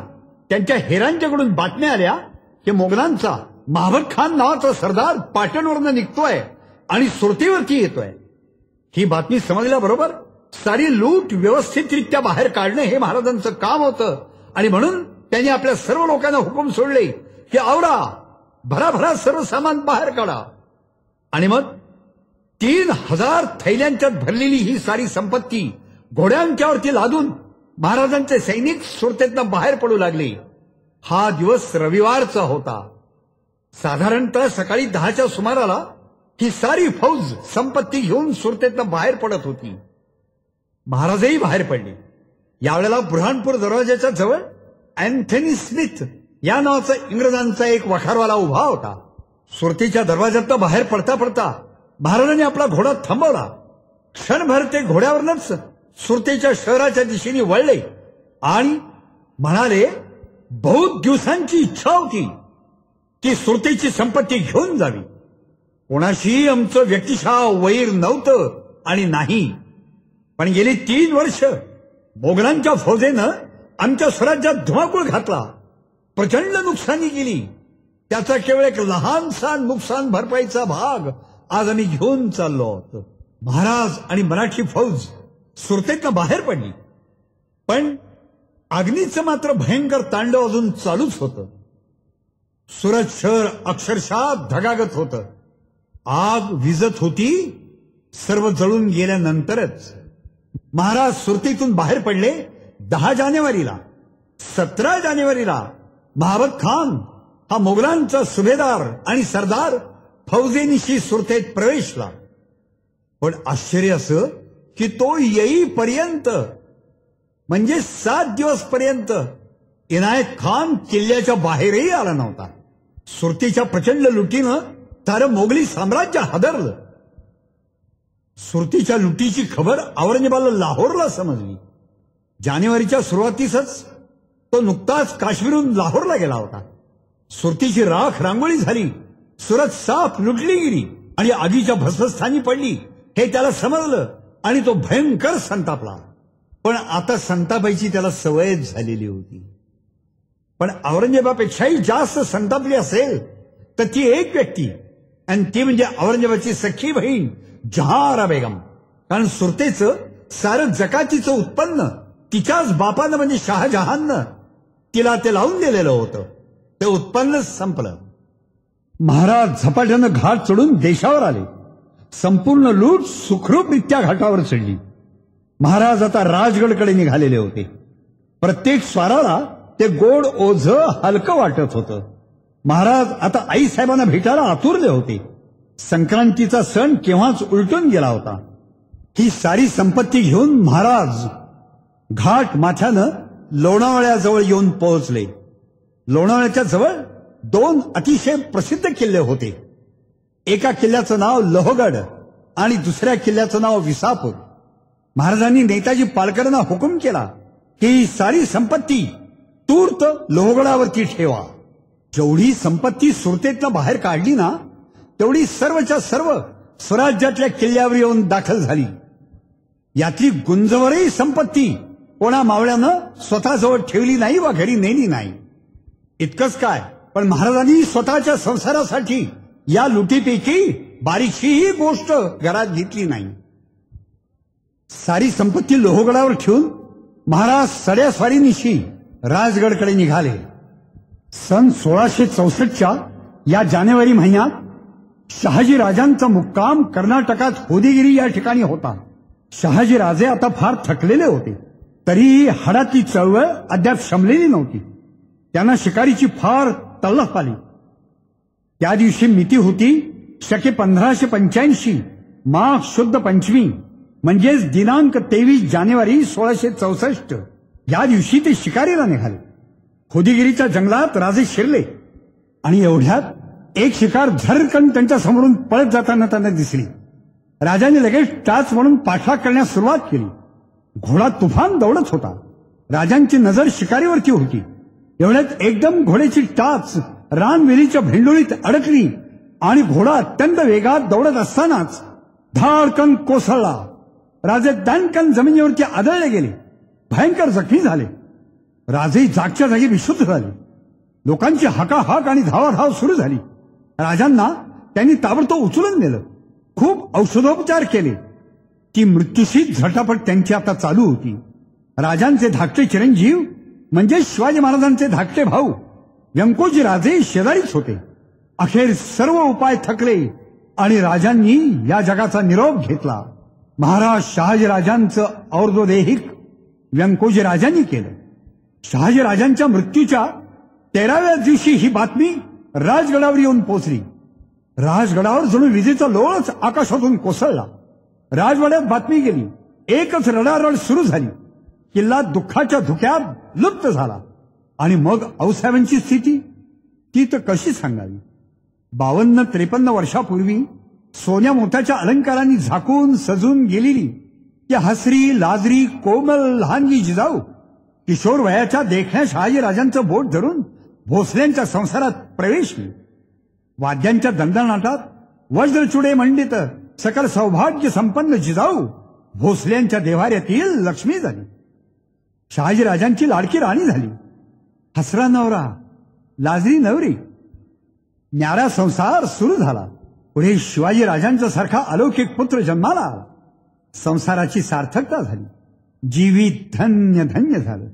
त्यांच्या हेरांच्याकडून बातम्या आल्या की मोगलांचा महाबत खान नावाचा सरदार पाटणवरनं निघतोय आणि सुरतेवरती येतोय. ही बातमी समजल्याबरोबर सारी लूट व्यवस्थितरित्या बाहेर काढणं हे महाराजांचं काम होतं आणि म्हणून त्यांनी आपल्या सर्व लोकांना हुकूम सोडले की आवरा, भराभरा सर्व सामान बाहेर काढा. आणि मग 3000 थैल्यांच्यात भरलेली ही सारी संपत्ती घोड्यांच्यावरती लादून महाराजांचे सैनिक सुरतेतनं बाहेर पडू लागले. हा दिवस रविवारचा होता. साधारणतः सकाळी 10च्या सुमाराला ही सारी फौज संपत्ती घेऊन सुरतेतनं बाहेर पडत होती. महाराजही बाहेर पडले. यावेळेला बुऱ्हाणपूर दरवाजाच्या जवळ अँथनी स्मिथ या नावाचा इंग्रजांचा एक वखारवाला उभा होता. सुरतीच्या दरवाजात बाहेर पडता पडता महाराजांनी आपला घोडा थांबवला. क्षणभर ते घोड्यावरच सुरतेच्या शहराच्या दिशेने वळले आणि म्हणाले, बहुत दिवसांची इच्छा होती की सुरतेची संपत्ती घेऊन जावी. कोणाशी आमचं व्यक्तिशः वैर नव्हतं आणि नाही, पण गेली 3 वर्ष मोगलांच्या फौजेनं आमच्या स्वराज्यात धुमाकूळ घातला, प्रचंड नुकसानी केली. त्याचा केवळ एक लहानसा नुकसान भरपाईचा भाग आज आम्ही घेऊन चाललो आहोत. महाराज आणि मराठी फौज सुरतेतनं बाहेर पडली, पण अग्नीचं मात्र भयंकर तांडव अजून चालूच होतं. सुरत शहर अक्षरशः धगागत होतं. आग विझत होती. सर्व जळून गेल्यानंतरच महाराज सुरतीतून बाहेर पडले. 10 जानेवारीला 17 जानेवारीला महाबत खान हा मोगलांचा सुभेदार आणि सरदार फौजेनिशी सुरतेत प्रवेशला. पण आश्चर्य असं की तो येईपर्यंत म्हणजे 7 दिवसपर्यंत इनायत खान किल्ल्याच्या बाहेरही आला नव्हता. सुरतीच्या प्रचंड लुटीनं सारं मोगली साम्राज्य हादरलं. सुरतीच्या लुटीची खबर औरंगजेबाला लाहोरला समजली. जानेवारीच्या सुरुवातीसच तो नुकताच काश्मीरहून लाहोरला गेला होता. सुरतीची राख रांगोळी झाली. सुरत साफ लुटली गेली आणि आगीच्या भस्मस्थानी पडली हे त्याला समजलं आणि तो भयंकर संतापला. पण आता संतापायची त्याला सवयच झालेली होती. पण औरंगजेबापेक्षाही जास्त संतापली असेल तर ती एक व्यक्ती, आणि ती म्हणजे औरंगजेबाची सख्खी बहीण जहारा बेगम. कारण सुरतेचं सारं जकातीचं उत्पन्न तिच्याच बापानं म्हणजे शहाजहाननं तिला ते लावून दिलेलं होतं. ते उत्पन्नच संपलं. महाराज झपाट्यानं घाट चढून देशावर आले. संपूर्ण लूट सुखरूपरित्या घाटावर चढली. महाराज आता राजगडकडे निघालेले होते. प्रत्येक स्वाराला ते गोड ओझं हलकं वाटत होतं. महाराज आता आईसाहेबांना भेटायला आतुरले होते. संक्रांतीचा सण केव्हाच उलटून गेला होता. ही सारी संपत्ती घेऊन महाराज घाट माथ्यानं लोणावळ्याजवळ येऊन पोहोचले. लोणावळ्याच्या जवळ 2 अतिशय प्रसिद्ध किल्ले होते. एका किल्ल्याचं नाव लोहगड आणि दुसऱ्या किल्ल्याचं नाव विसापूर. महाराजांनी नेताजी पालकरांना हुकूम केला की ही सारी संपत्ती तूर्त लोहगडावरती ठेवा. जेवढी संपत्ती सुरतेतनं बाहेर काढली ना, तेवढी सर्वच्या सर्व स्वराज्यातल्या किल्ल्यावर येऊन दाखल झाली. यातली गुंजवरही संपत्ती कोणा मावळ्यानं स्वतःजवळ ठेवली नाही वा घरी नेली नाही. इतकंच काय, पण महाराजांनी स्वतःच्या संसारासाठी या लुटीपैकी बारीकशीही गोष्ट घरात घेतली नाही. सारी संपत्ती लोहगडावर ठेवून महाराज सड्या स्वारीनिशी राजगडकडे निघाले. सन 1664च्या या जानेवारी महिन्यात शहाजी राजांचा मुक्काम कर्नाटकात होदिगिरी या ठिकाणी होता. शहाजी राजे आता फार थकलेले होते, तरीही हाडातली चळवळ अद्याप शमलेली नव्हती. त्यांना शिकारीची फार तलफ आली. त्या दिवशी मिती होती शके 1585 माघ शुद्ध पंचमी, म्हणजेच दिनांक 23 जानेवारी 1664. या दिवशी ते शिकारीला निघाले. होदिगिरीच्या जंगलात राजे शिरले आणि एवढ्यात एक शिकार झरकन त्यांच्या समोरून पळत जाताना त्यांना दिसली. राजाने लगेच टाच म्हणून पाठलाग करण्यास सुरुवात केली. घोडा तुफान दौडत होता. राजांची नजर शिकारीवरती होती. एवढ्यात एकदम घोड्याची टाच रानवेलीच्या भेंडोळीत अडकली आणि घोडा अत्यंत वेगात दौडत असतानाच धाडकन कोसळला. राजे दणकन जमिनीवरती आदळले गेले. भयंकर जखमी झाले. राजे जागच्या जागी विशुद्ध झाले. लोकांची हाकाहाक आणि धावाधाव सुरू झाली. राजांना त्यांनी ताबडतोब उचलून नेलं. खूप औषधोपचार केले. ती मृत्यूशी झटापट त्यांची आता चालू होती. राजांचे धाकटे चिरंजीव म्हणजे शिवाजी महाराजांचे धाकटे भाऊ व्यंकोजी राजे शेजारीच होते. अखेर सर्व उपाय थकले आणि राजांनी या जगाचा निरोप घेतला. महाराज शहाजी राजांचं और्ध्वदेहिक व्यंकोजी राजांनी केलं. शहाजी राजांच्या मृत्यूच्या 13व्या दिवशी ही बातमी राजगडावर येऊन पोहोचली. राजगडावर जणू विजेचा लोळच आकाशातून कोसळला. राजवाड्यात बातमी गेली. एकच रडारड सुरू झाली. किल्ला दुःखाच्या धुक्यात लुप्त झाला. आणि मग आऊसाहेबांची स्थिती ती तर कशी सांगावी. 52-53 वर्षापूर्वी सोन्या मोत्याच्या अलंकारांनी झाकून सजून गेलेली ती हसरी लाजरी कोमल लहानगी जिजाऊ किशोर वयाच्या देखण्या शहाजीराजांचं बोट धरून भोसल्यांच्या संसारात प्रवेशली. वाद्यांच्या दणदणाटात वज्रचुडे मंडित सकल सौभाग्य संपन्न जिजाऊ भोसल्यांच्या देव्हाऱ्यातील लक्ष्मी झाली. शहाजीराजांची लाडकी राणी झाली. हसरा नवरा लाजरी नवरी न्यारा संसार सुरू झाला. पुढे शिवाजीराजांचा सारखा अलौकिक पुत्र जन्माला आला. संसाराची सार्थकता झाली. जीवित धन्य धन्य झालं.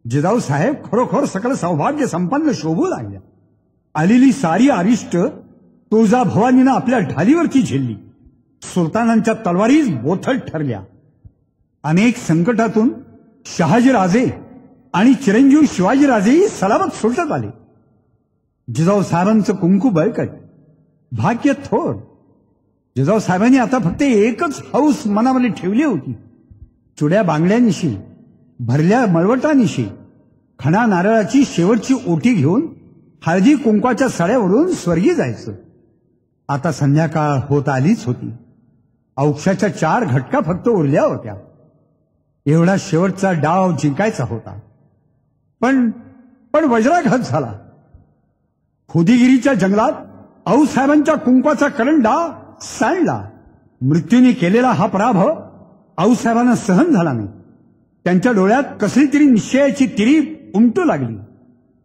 जिजाऊ साहेब खरोखर सकल सौभाग्य संपन्न शोभू लागल्या. आलेली सारी अरिष्ट तुळजाभवानीनं आपल्या ढालीवरती झेलली. सुलतानांच्या तलवारीच बोथट ठरल्या. अनेक संकटातून शहाजीराजे आणि चिरंजीव शिवाजीराजेही सलामत सुटत आले. जिजाऊ साहेबांचं कुंकू बळकट, भाग्य थोर. जिजाऊ साहेबांनी आता फक्त एकच हौस मनामध्ये ठेवली होती. चुड्या बांगड्यानिशी भरल्या मळवटानिशी खणा नारळाची शेवटची ओटी घेऊन हळदी कुंकवाच्या सड्यावरून स्वर्गी जायचं. आता संध्याकाळ होत आलीच होती. औक्षाच्या 4 घटका फक्त उरल्या होत्या. एवढा शेवटचा डाव जिंकायचा होता. पण वज्राघात झाला. खुदिगिरीच्या जंगलात आऊसाहेबांच्या कुंकवाचा करंडा सांडला. मृत्यूने केलेला हा पराभव आऊसाहेबांना सहन झाला नाही. त्यांच्या डोळ्यात कसली तरी निश्चयाची तिरी उमटू लागली,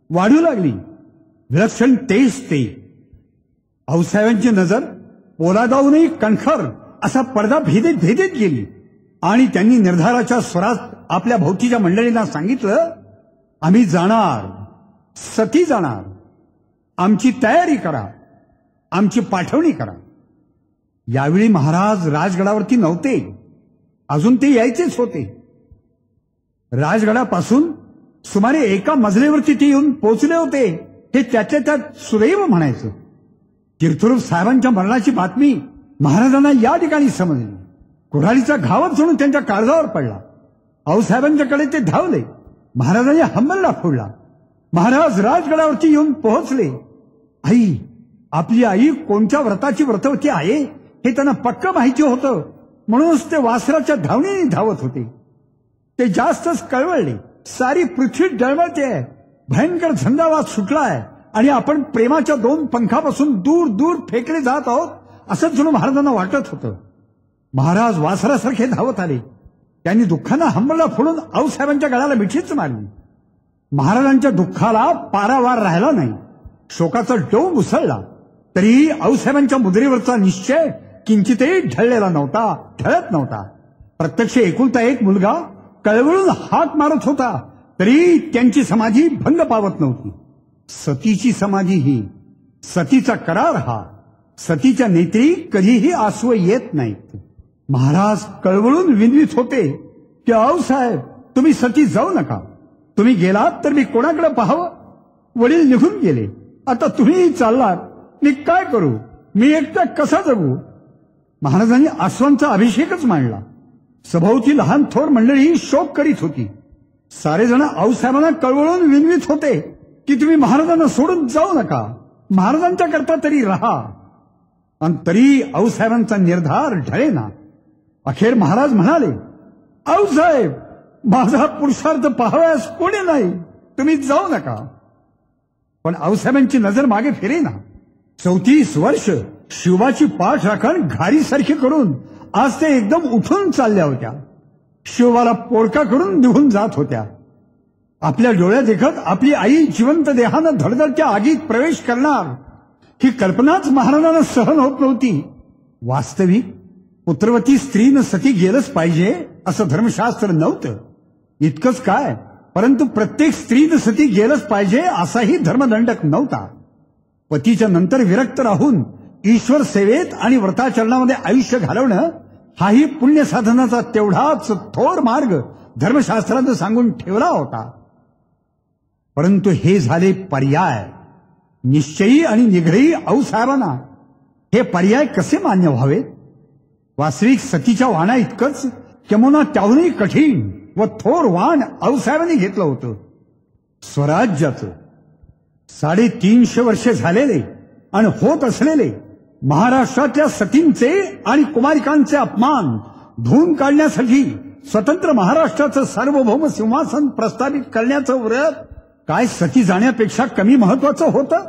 वाढू लागली. विलक्षण तेज ते. आऊसाहेबांची नजर पोलादाहूनही कणखर असा पडदा भेदत भेदत गेली आणि त्यांनी निर्धाराच्या स्वरात आपल्या भोवतीच्या मंडळींना सांगितलं, आम्ही जाणार, सती जाणार. आमची तयारी करा, आमची पाठवणी करा. यावेळी महाराज राजगडावरती नव्हते. अजून ते यायचेच होते. राजगडापासून सुमारे 1 मजलेवरती ते येऊन पोहोचले होते. हे त्याच्या त्यात सुदैव म्हणायचं. तीर्थरूप साहेबांच्या मरणाची बातमी महाराजांना या ठिकाणी समजली. कुऱ्हाडीचा घावच सोडून त्यांच्या काळजावर पडला. आऊसाहेबांच्याकडे ते धावले. महाराजांनी हंबरडा फोडला. महाराज राजगडावरती येऊन पोहोचले. आई, आपली आई कोणत्या व्रताची व्रतवती आहे हे त्यांना पक्क माहिती होतं. म्हणूनच ते वासराच्या धावणीने धावत होते. ते जास्तच कळवळले. सारी पृथ्वी डळमळते. भयंकर झंझावात सुटलाय आणि आपण प्रेमाच्या 2 पंखापासून दूर दूर फेकले जात आहोत असंच जणू महाराजांना वाटत होतं. महाराज वासरासारखे धावत आले. त्यांनी दुःखानं हंबरडा फोडून आऊसाहेबांच्या गळाला मिठीच मारली. महाराजांच्या दुःखाला पारावार राहिला नाही. शोकाचा डोंब उसळला. तरीही आऊसाहेबांच्या मुद्रेवरचा निश्चय किंचितही ढळलेला नव्हता, ढळत नव्हता. प्रत्यक्ष एकुलता एक मुलगा कळवळून हाक मारत होता तरी त्यांची समाधी भंग पावत नव्हती. सतीची समाधी ही, सतीचा करार हा, सतीच्या नेत्री कधीही आसू येत नाहीत. महाराज कळवळून विनवित होते की आऊसाहेब, तुम्ही सती जाऊ नका. तुम्ही गेलात तर मी कोणाकडे पाहावं. वडील निघून गेले. आता तुम्हीही चाललात. मी काय करू. मी एकटा कसा जगू. महाराजांनी आसवांचा अभिषेकच मांडला. सभोवती लहान थोर मंडळी शोक करीत होती. सारेजण आऊसाहेबांना कळवळून विनवित होते की तुम्ही महाराजांना सोडून जाऊ नका. महाराजांच्या करता तरी राहा. आणि तरी आऊसाहेबांचा निर्धार ढळेना. अखेर महाराज म्हणाले, आऊसाहेब, माझा पुरुषार्थ पाहावयास कोणी नाही. तुम्ही जाऊ नका. पण आऊसाहेबांची नजर मागे फिरेना. 34 वर्ष शिवबाची पाठ राखण घारीसारखी करून आज ते एकदम उठून चालल्या होत्या. शिवबाला पोळका करून निघून जात होत्या. आपल्या डोळ्यात देखत आपली आई जिवंत देहानं धडधडत्या आगीत प्रवेश करणार ही कल्पनाच महाराजांना सहन होत नव्हती. वास्तविक पुत्रवती स्त्रीनं सती गेलंच पाहिजे असं धर्मशास्त्र नव्हतं. इतकंच काय, परंतु प्रत्येक स्त्रीनं सती गेलंच पाहिजे असाही धर्मदंडक नव्हता. पतीच्या नंतर विरक्त राहून ईश्वर सेवेत आणि व्रताचरणामध्ये आयुष्य घालवणं हाही पुण्य साधनाचा तेवढाच थोर मार्ग धर्मशास्त्रानं सांगून ठेवला होता. परंतु हे झाले पर्याय. निश्चयी आणि निग्रही आऊसाहेबांना हे पर्याय कसे मान्य व्हावेत. वास्तविक सतीच्या वाणा इतकंच किंवा त्याहूनही कठीण व थोर वाण आऊसाहेबांनी घेतलं होतं. स्वराज्याचं 350 वर्षे झालेले आणि होत असलेले महाराष्ट्रातल्या सतींचे आणि कुमारिकांचे अपमान धुवून काढण्यासाठी स्वतंत्र महाराष्ट्राचं सार्वभौम सिंहासन प्रस्थापित करण्याचं व्रत काय सती जाण्यापेक्षा कमी महत्वाचं होतं?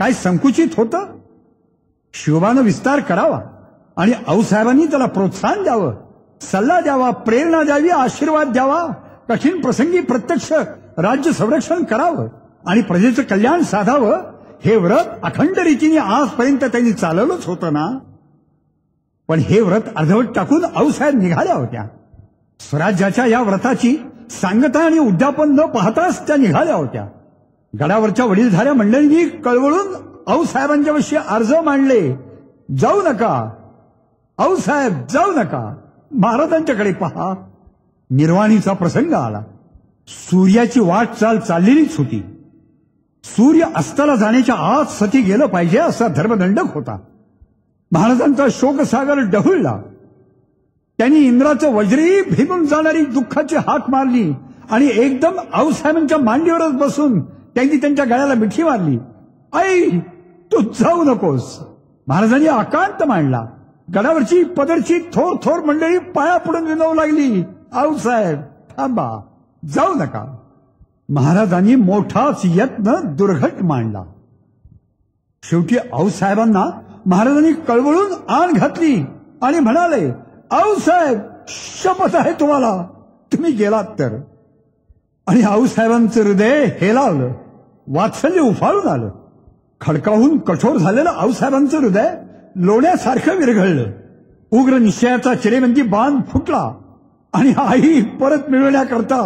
काय संकुचित होतं? शिवबानं विस्तार करावा आणि आऊसाहेबांनी त्याला प्रोत्साहन द्यावं, सल्ला द्यावा, प्रेरणा द्यावी, आशीर्वाद द्यावा, कठीण प्रसंगी प्रत्यक्ष राज्य संरक्षण करावं आणि प्रजेचं कल्याण साधावं. हे व्रत अखंड रीतीने आजपर्यंत त्यांनी चालवलंच होतं ना. पण हे व्रत अर्धवट टाकून आऊसाहेब निघाल्या होत्या. स्वराज्याच्या या व्रताची सांगता आणि उद्यापन न पाहताच त्या निघाल्या होत्या. गडावरच्या वडीलधाऱ्या मंडळींनी कळवळून आऊसाहेबांच्या विषयी अर्ज मांडले. जाऊ नका आऊसाहेब, जाऊ नका, महाराजांच्याकडे पहा. निर्वाणीचा प्रसंग आला. सूर्याची वाटचाल चाललेलीच होती. सूर्य अस्ताला जाण्याच्या आत सती गेलं पाहिजे असा धर्मदंडक होता. महाराजांचा शोकसागर डहुळला. त्यांनी इंद्राचं वज्री भिगून जाणारी दुःखाची हाक मारली आणि एकदम आऊसाहेबांच्या मांडीवरच बसून त्यांनी त्यांच्या गळ्याला मिठी मारली. आई, तू जाऊ नकोस. महाराजांनी आकांत मांडला. गडावरची पदरची थोर थोर मंडळी पाया पडून विनवू लागली. आऊसाहेब थांबा, जाऊ नका. महाराजांनी मोठाच यत्न दुर्घट मांडला. शेवटी आऊसाहेबांना महाराजांनी कळवळून आण घातली आणि म्हणाले, आऊसाहेब, शपथ आहे तुम्हाला, तुम्ही गेलात तर. आणि आऊसाहेबांचं हृदय हेलावलं, वात्सल्य उफाळून आलं. खडकाहून कठोर झालेलं आऊसाहेबांचं हृदय लोण्यासारखं विरघळलं. उग्र निश्चयाचा चिरेबंदी बाण फुटला आणि आई परत मिळवण्याकरता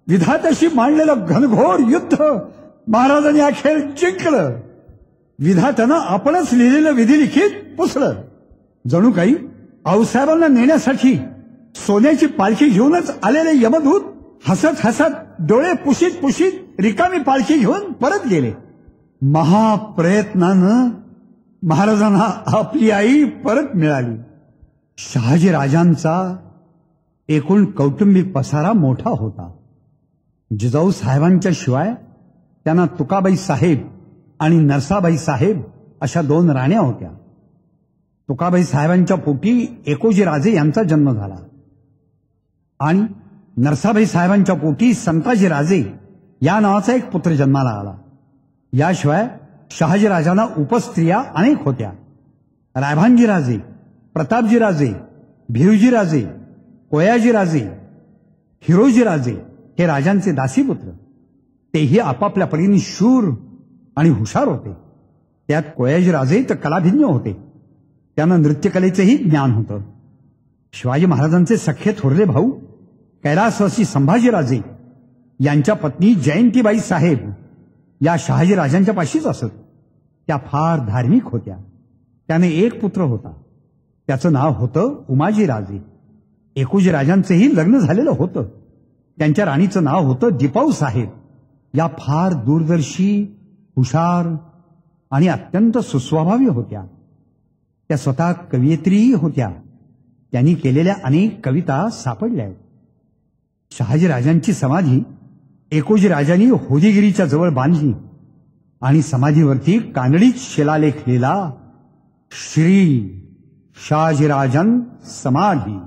विधात्याशी मांडलेलं घनघोर युद्ध महाराजांनी अखेर जिंकलं. विधात्यानं आपणच लिहिलेलं विधिलिखित पुसलं. जणू काही आऊसाहेबांना नेण्यासाठी सोन्याची पालखी घेऊनच आलेले यमदूत हसत हसत डोळे पुशीत पुशीत रिकामी पालखी घेऊन परत गेले. महाप्रयत्नानं महाराजांना आपली आई परत मिळाली. शहाजीराजांचा एकूण कौटुंबिक पसारा मोठा होता. जिजाऊ साहेबांच्या शिवाय त्यांना तुकाबाई साहेब आणि नरसाबाई साहेब अशा 2 राण्या होत्या. तुकाबाई साहेबांच्या पोटी एकोजी राजे यांचा जन्म झाला आणि नरसाबाई साहेबांच्या पोटी संताजी राजे या नावाचा एक पुत्र जन्माला आला. याशिवाय शहाजीराजांना उपस्त्रिया अनेक होत्या. रायभानजी राजे, प्रतापजी राजे, भिवजी राजे, कोयाजी राजे, हिरोजी राजे हे राजांचे दासीपुत्र. तेही आपापल्या परीने शूर आणि हुशार होते. त्यात कोयाजी राजे तर कलाभिज्ञ होते. त्यांना नृत्यकलेचेही ज्ञान होतं. शिवाजी महाराजांचे सख्खे थोरले भाऊ कैलासवासी संभाजीराजे यांच्या पत्नी जयंतीबाई साहेब या शहाजीराजांच्या पाशीच असत. त्या फार धार्मिक होत्या. त्याने एक पुत्र होता. त्याचं नाव होतं उमाजी राजे. एकोजी राजांचंही लग्न झालेलं होतं. त्यांच्या राणीचं नाव होतं दीपाऊ साहेब. या फार दूरदर्शी, हुशार आणि अत्यंत सुस्वभावी होत्या. त्या स्वतः कवयित्रीही होत्या. त्यांनी केलेल्या अनेक कविता सापडल्या आहेत. शहाजीराजांची समाधी एकोजी राजांनी होदीगिरीच्या जवळ बांधली आणि समाधीवरती कानडीत शिलालेख लिहिला, श्री शहाजीराजन समाधी.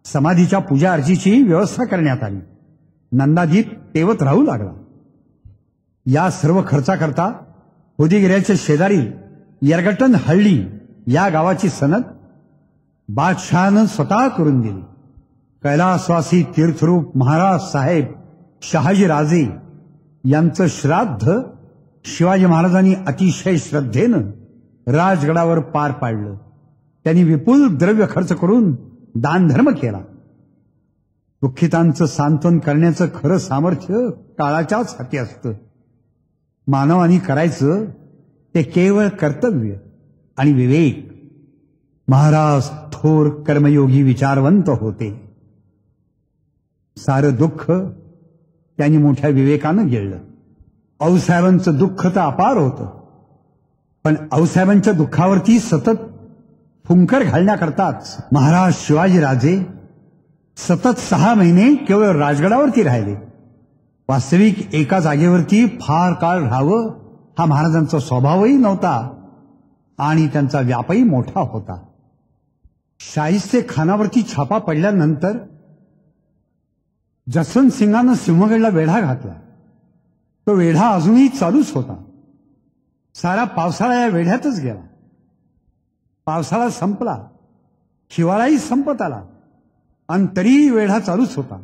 समाधीच्या पूजा अर्चेची व्यवस्था करण्यात आली. नंदादीप तेवत राहू लागला. या सर्व खर्चाकरता होदीगिऱ्याच्या शेजारी यरगटन हळ्ळी या गावाची सनद बादशहानं स्वतः करून दिली. कैलासवासी तीर्थरूप महाराज साहेब शहाजीराजे यांचं श्राद्ध शिवाजी महाराजांनी अतिशय श्रद्धेनं राजगडावर पार पाडलं. त्यांनी विपुल द्रव्य खर्च करून दानधर्म केला. दुःखितांचं सांत्वन करण्याचं खरं सामर्थ्य काळाच्याच हाती असतं. मानवानी करायचं ते केवळ कर्तव्य आणि विवेक. महाराज थोर कर्मयोगी विचारवंत होते. सारं दुःख त्यांनी मोठ्या विवेकानं गिळलं. आऊसाहेबांचं दुःख तर अपार होतं, पण आऊसाहेबांच्या दुःखावरती सतत फुंकर घालण्याकरताच महाराज शिवाजीराजे सतत 6 महिने केवळ राजगडावरती राहिले. वास्तविक एका जागेवरती फार काळ राहावं हा महाराजांचा स्वभावही नव्हता आणि त्यांचा व्यापही मोठा होता. शाहिस्ते खानावरती छापा पडल्यानंतर जसवंत सिंगानं सिंहगडला वेढा घातला. तो वेढा अजूनही चालूच होता. सारा पावसाळा या वेढ्यातच गेला. पावसाळा संपला, हिवाळाही संपत आला आणि तरीही वेढा चालूच होता.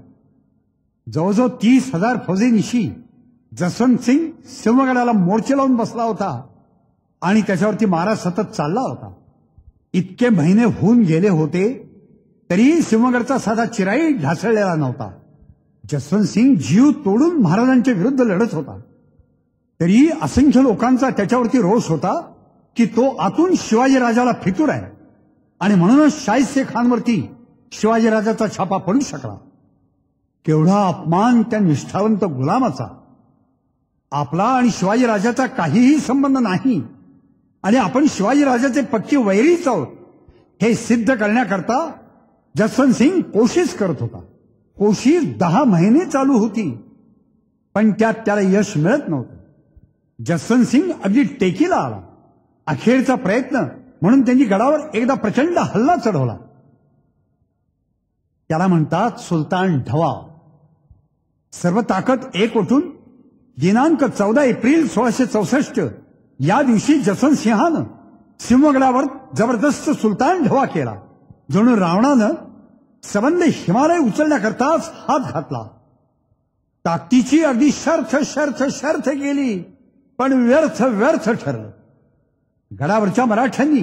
जवळजवळ 30,000 फौजेनिशी जसवंत सिंग सिंहगडाला मोर्चे लावून बसला होता आणि त्याच्यावरती मारा सतत चालला होता. इतके महिने होऊन गेले होते तरीही सिंहगडचा साधा चिराई ढासळलेला नव्हता. जसवंत सिंग जीव तोडून महाराजांच्या विरुद्ध लढत होता. तरीही असंख्य लोकांचा त्याच्यावरती रोष होता की तो आतून शिवाजीराजाला फितूर आहे आणि म्हणूनच शाहिस्ते खानवरती शिवाजीराजाचा छापा पडू शकला. केवढा अपमान त्या निष्ठावंत गुलामाचा. आपला आणि शिवाजीराजाचा काहीही संबंध नाही आणि आपण शिवाजीराजाचे पक्के वैरीच आहोत हे सिद्ध करण्याकरता जसवंत सिंग कोशिश करत होता. कोशिश 10 महिने चालू होती पण त्यात त्याला यश मिळत नव्हतं. जसवंत सिंग अगदी टेकीला आला. अखेरचा प्रयत्न म्हणून त्यांनी गडावर एकदा प्रचंड हल्ला चढवला. त्याला म्हणतात सुलतान ढवा. सर्व ताकद एकवटून दिनांक 14 एप्रिल 1664 या दिवशी जसवंत सिंहानं सिंहगडावर जबरदस्त सुलतान ढवा केला. जणू रावणानं सबंध हिमालय उचलण्याकरताच हात घातला. ताकदीची अगदी शर्थ केली पण व्यर्थ ठरलं. गडावरच्या मराठ्यांनी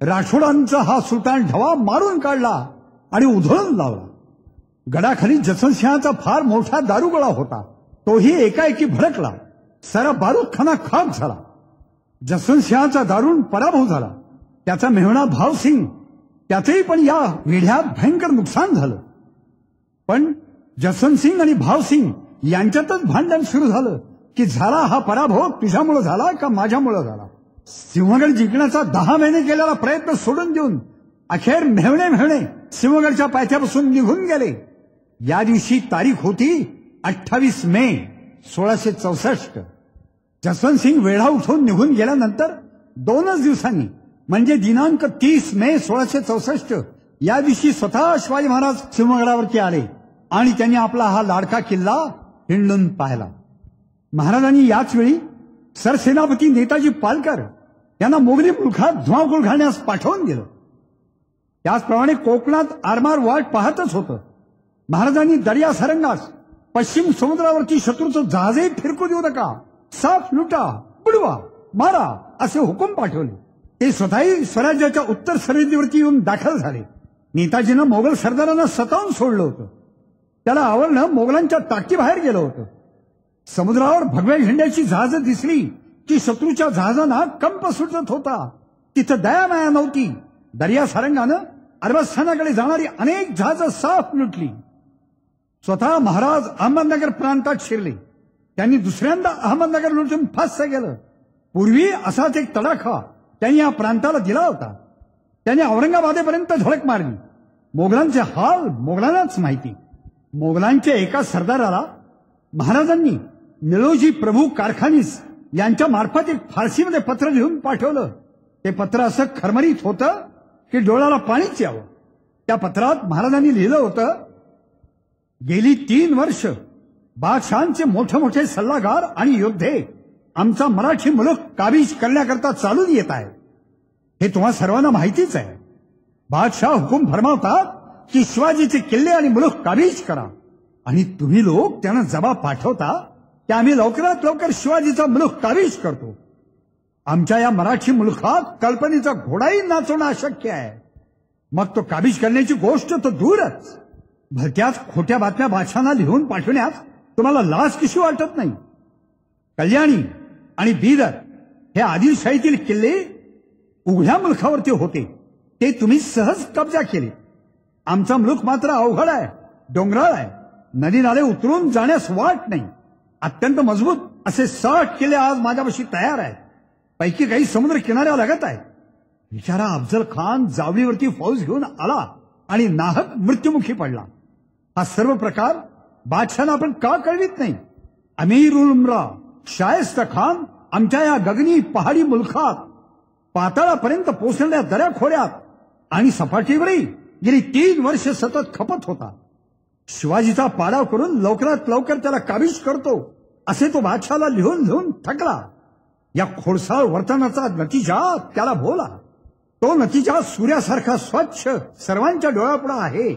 राठोडांचा हा सुलतान ढवा मारून काढला आणि उधळून लावला. गडाखाली जसवंतसिंहाचा फार मोठा दारुगोळा होता. तोही एकाएकी भडकला. सारा बारूदखाना खाक झाला. जसवंतसिंहाचा दारुण पराभव झाला. त्याचा मेहुणा भावसिंग त्याचंही पण या वेढ्यात भयंकर नुकसान झालं. पण जसवंतसिंग आणि भावसिंग यांच्यातच भांडण सुरू झालं की झाला हा पराभव तुझ्यामुळे झाला का माझ्यामुळे झाला. सिंहगड जिंकण्याचा 10 महिने केलेला प्रयत्न सोडून देऊन अखेर मेहणे सिंहगडच्या पायथ्यापासून निघून गेले. या दिवशी तारीख होती 28 मे 1664. जसवंत सिंग वेढा उठवून निघून गेल्यानंतर 2च दिवसांनी म्हणजे दिनांक 30 मे 1664 या दिवशी स्वतः शिवाजी महाराज सिंहगडावरती आले आणि त्यांनी आपला हा लाडका किल्ला हिंडून पाहिला. महाराजांनी याच वेळी सरसेनापती नेताजी पालकर यांना मोगली मुलखात धुमाकूळ घालण्यास पाठवून दिलं. त्याचप्रमाणे कोकणात आरमार वाट पाहतच होतं. महाराजांनी दर्या सारंगास पश्चिम समुद्रावरती शत्रूचं जहाजही फिरकू देऊ नका, साफ लुटा, बुडवा, मारा असे हुकूम पाठवले. ते स्वतःही स्वराज्याच्या उत्तर सरहद्दीवरती येऊन दाखल झाले. नेताजीनं मोगल सरदारांना सतावून सोडलं होतं. त्याला आवरणं मोगलांच्या ताकदीबाहेर गेलं होतं. समुद्रावर भगव्या झेंड्याची जहाजं दिसली की शत्रूच्या जहाजांना कंप सुटत होता. तिथं दयामाया नव्हती. दर्या सारंगानं अरबस्थानाकडे जाणारी अनेक जहाजं साफ लुटली. स्वतः महाराज अहमदनगर प्रांतात शिरले. त्यांनी दुसऱ्यांदा अहमदनगर लुटून फास्ट गेलं. पूर्वी असाच एक तडाखा त्यांनी या प्रांताला दिला होता. त्यांनी औरंगाबादेपर्यंत झळक मारली. मोगलांचे हाल मोगलांनाच माहिती. मोगलांच्या एका सरदाराला महाराजांनी निळोजी प्रभू कारखानीस यांच्या मार्फत एक फारसीमध्ये पत्र लिहून पाठवलं. ते पत्र असं खरमरीत होतं की डोळ्याला पाणीच यावं. त्या पत्रात महाराजांनी लिहिलं होतं, गेली 3 वर्ष बादशहांचे मोठे सल्लागार आणि योद्धे आमचा मराठी मुलूक काबीज करण्याकरता चालून येत आहे. हे तुम्हा सर्वांना माहितीच आहे. बादशाह हुकूम फरमावतात की शिवाजीचे किल्ले आणि मुलूक काबीज करा आणि तुम्ही लोक त्यांना जबाब पाठवता की आम्ही लवकरात लवकर शिवाजीचा मुलूक काबीज करतो. आमच्या या मराठी मुलुखात कल्पनेचा घोडाही नाचवणं अशक्य आहे. मग तो काबीज करण्याची गोष्ट तर दूरच. भलत्याच खोट्या बातम्या बादशहांना लिहून पाठवण्यास तुम्हाला लाज कशी वाटत नाही. कल्याणी आणि बीदर हे आदिलशाहीतील किल्ले उघड्या मुलखावरती होते. ते तुम्ही सहज कब्जा केले. आमचा मुलूक मात्र अवघड आहे, डोंगराळ आहे. नदी नाले उतरून जाण्यास वाट नाही. अत्यंत मजबूत असे 60 किल्ले आज माझ्यापाशी तयार आहेत. पैकी काही समुद्र किनाऱ्यावर लागत आहे. बिचारा अफजल खान जावळीवरती फौज घेऊन आला आणि नाहक मृत्युमुखी पडला. हा सर्व प्रकार बादशाहना आपण का कळवित नाही? अमीर उल उमरा शायस्ता खान आमच्या या गगनी पहाडी मुलखात पाताळापर्यंत पोचणाऱ्या दऱ्याखोऱ्यात आणि सपाटीवरही गेली 3 वर्ष सतत खपत होता. शिवाजीचा पाडाव करून लवकरात लवकर त्याला काबीज करतो असे तो बादशाहला लिहून लिहून थकला. या खोडसाळ वर्तनाचा नतीजा त्याला भोवला. तो नतीजा सूर्यासारखा स्वच्छ सर्वांच्या डोळ्यापुढे आहे.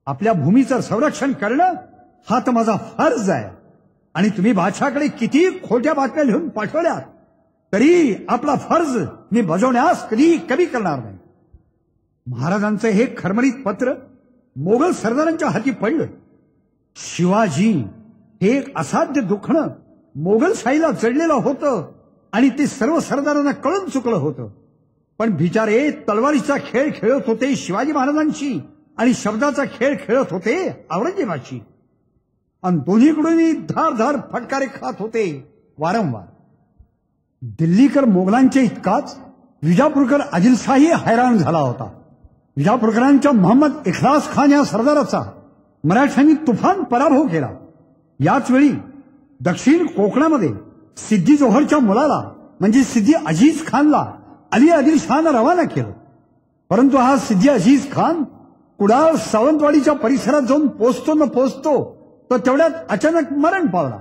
आपल्या भूमीचं संरक्षण करणं हा तर माझा फर्ज आहे. आणि तुम्ही बादशाहकडे किती खोट्या बातम्या लिहून पाठवल्या तरी आपला फर्ज मी बजावण्यास कधी कमी करणार नाही. महाराजांचं हे खरमरीत पत्र मोगल सरदारांच्या हाती पडलं. शिवाजी हे एक असाध्य दुखणं मोगलशाहीला जडलेलं होतं आणि ते सर्व सरदारांना कळून चुकलं होतं. पण बिचारे तलवारीचा खेळ खेळत होते शिवाजी महाराजांची आणि शब्दाचा खेळ खेळत होते औरंगजेबाची. आणि दोन्हीकडूनही धारधार फटकारे खात होते वारंवार. दिल्लीकर मोगलांचे इतकाच विजापूरकर आदिलशाही हैराण झाला होता. विजापूरकरांच्या मोहम्मद इखलास खान या सरदाराचा मराठ्यांनी तुफान पराभव केला. याच वेळी दक्षिण कोकणामध्ये सिद्दी जोहरच्या मुलाला म्हणजे सिद्दी अजीज खानला अली आदिलशहानं रवाना केलं. परंतु हा सिद्दी अजीज खान कुडाळ सावंतवाडीच्या परिसरात जाऊन पोचतो न पोचतो तर तेवढ्यात अचानक मरण पावला.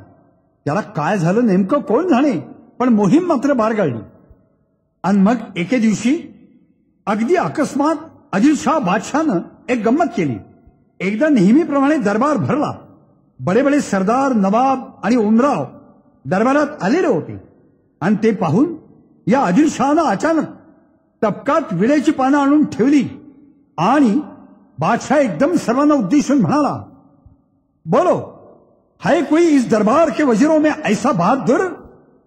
त्याला काय झालं नेमकं कोण जाणे, पण मोहीम मात्र बारगळली. आणि मग एके दिवशी अगदी अकस्मात आदिलशाह बादशाहनं एक गंमत केली. एकदा नेहमीप्रमाणे दरबार भरला. बडे बडे सरदार नवाब आणि उमराव दरबारात आलेले होते. आणि ते पाहून या आदिलशहानं अचानक तबकात विड्याची पानं आणून ठेवली आणि बादशाह एकदम सर्वांना उद्देशून म्हणाला, बोलो, है कोई इस दरबार के वजीरों में ऐसा बहादुर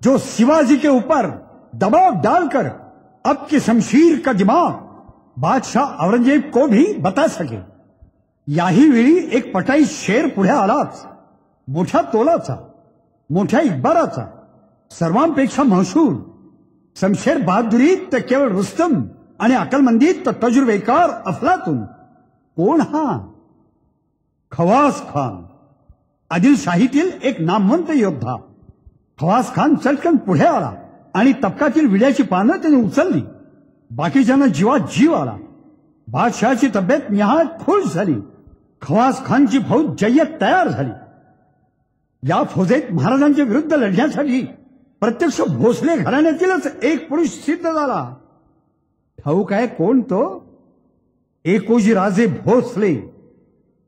जो शिवाजी के ऊपर दबाव डालकर अब की शमशीर का दिमाग बादशाह औरंगजेब को भी बता सके. याही वेळी एक पटाई शेर पुढे आलाच. मोठ्या तोलाचा, मोठ्या इकबाराचा, सर्वांपेक्षा मशहूर. शमशेर बहादुरीत तर केवळ रुस्तम आणि अकलमंदीत तर तजुर्बेकार अफलातून. कोण हा? खवास खान, आदिलशाहीतील एक नामवंत योद्धा. खवास खान चटकन पुढे आला आणि तबकातील विड्याची पानं त्याने उचलली. बाकीच्यांना जीवात जीव आला. बादशहाची तब्येत निहाळत खुश झाली. खवास खानची फौज जय्यत तयार झाली. या फौजेत महाराजांच्या विरुद्ध लढण्यासाठी प्रत्यक्ष भोसले घराण्यातीलच एक पुरुष सिद्ध झाला. ठाऊक आहे कोण तो? एकोजीराजे भोसले,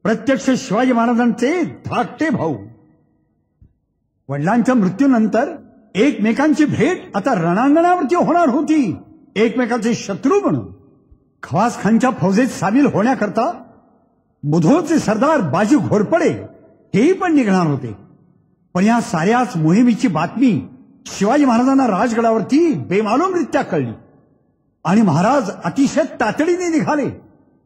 प्रत्यक्ष शिवाजी महाराजांचे धाकटे भाऊ. वडिलांच्या मृत्यूनंतर एकमेकांची भेट आता रणांगणावरती होणार होती, एकमेकांचे शत्रू म्हणून. खवास खानच्या फौजेत सामील होण्याकरता मुधोळचे सरदार बाजी घोरपडे हेही पण निघणार होते. पण या साऱ्याच मोहिमेची बातमी शिवाजी महाराजांना राजगडावरती बेमालूमरित्या कळली आणि महाराज अतिशय तातडीने निघाले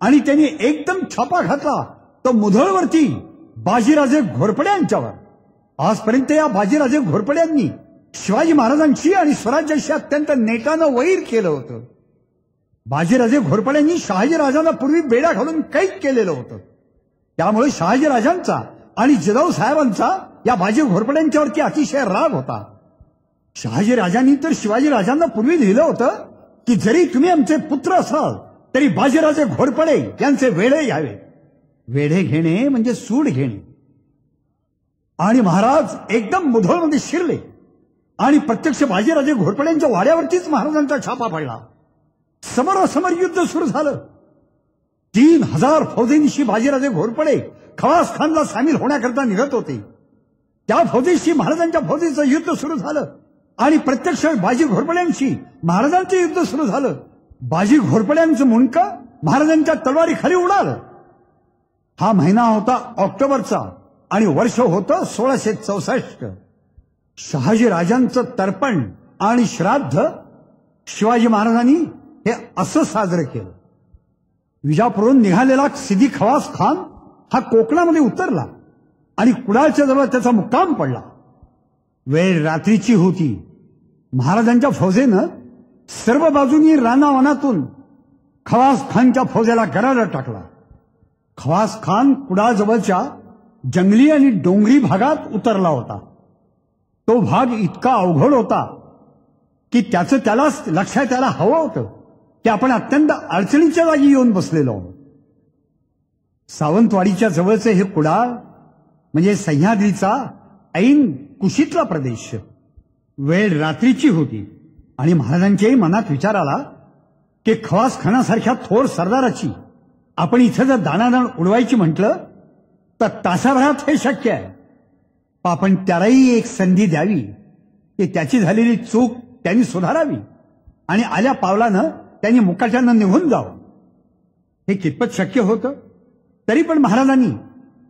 आणि त्यांनी एकदम छापा घातला तो मुधोळवरती बाजीराजे घोरपड्यांच्यावर. आजपर्यंत या बाजीराजे घोरपड्यांनी शिवाजी महाराजांची आणि स्वराज्याशी अत्यंत नेटानं वैर केलं होतं. बाजीराजे घोरपड्यांनी शहाजीराजांना पूर्वी बेडा घालून कैद केलेलं होतं. त्यामुळे शहाजीराजांचा आणि जिजाऊ साहेबांचा या बाजी घोरपड्यांच्यावरती अतिशय राग होता. शहाजीराजांनी तर शिवाजीराजांना पूर्वी लिहिलं होतं की जरी तुम्ही आमचे पुत्र असाल तरी बाजीराजे घोरपडे यांचे वेढे घ्यावे. वेढे घेणे म्हणजे सूड घेणे. आणि महाराज एकदम मुधोळमध्ये शिरले आणि प्रत्यक्ष बाजीराजे घोरपड्यांच्या वाड्यावरतीच महाराजांचा छापा पडला. समोरासमोर युद्ध सुरू झालं. 3000 फौजेंशी बाजीराजे घोरपडे खवास खानला सामील होण्याकरता निघत होते. त्या फौजेशी महाराजांच्या फौजेचं युद्ध सुरू झालं आणि प्रत्यक्ष बाजी घोरपड्यांशी महाराजांचं युद्ध सुरू झालं. बाजी घोरपड्यांचं मुंडकं महाराजांच्या तलवारीखाली उडालं. हा महिना होता ऑक्टोबरचा आणि वर्ष होतं 1664. शहाजीराजांचं तर्पण आणि श्राद्ध शिवाजी महाराजांनी हे असं साजरं केलं. विजापूरहून निघालेला सिद्दी खवास खान हा कोकणामध्ये उतरला आणि कुडाळच्या जवळ त्याचा मुक्काम पडला. वेळ रात्रीची होती. महाराजांच्या फौजेनं सर्व बाजूंनी रानावनातून खवास खानच्या फौजेला गराडा टाकला. खवास खान कुडाजवळच्या जंगली आणि डोंगरी भागात उतरला होता. तो भाग इतका अवघड होता की त्याचं त्यालाच लक्षात यायला हवं होतं की आपण अत्यंत अडचणीच्या जागी येऊन बसलेलो आहोत. सावंतवाडीच्या जवळचे हे कुडाळ म्हणजे सह्याद्रीचा ऐन कुशीतला प्रदेश. वेळ रात्रीची होती आणि महाराजांच्याही मनात विचार आला की खवास खानासारख्या थोर सरदाराची आपण इथं जर दाणादाण उडवायची म्हटलं तर तासाभरात हे शक्य आहे. आपण त्यालाही एक संधी द्यावी की त्याची झालेली चूक त्यांनी सुधारावी आणि आल्या पावलानं त्यांनी मुकाट्यानं निघून जावं. हे कितपत शक्य होतं. तरी पण महाराजांनी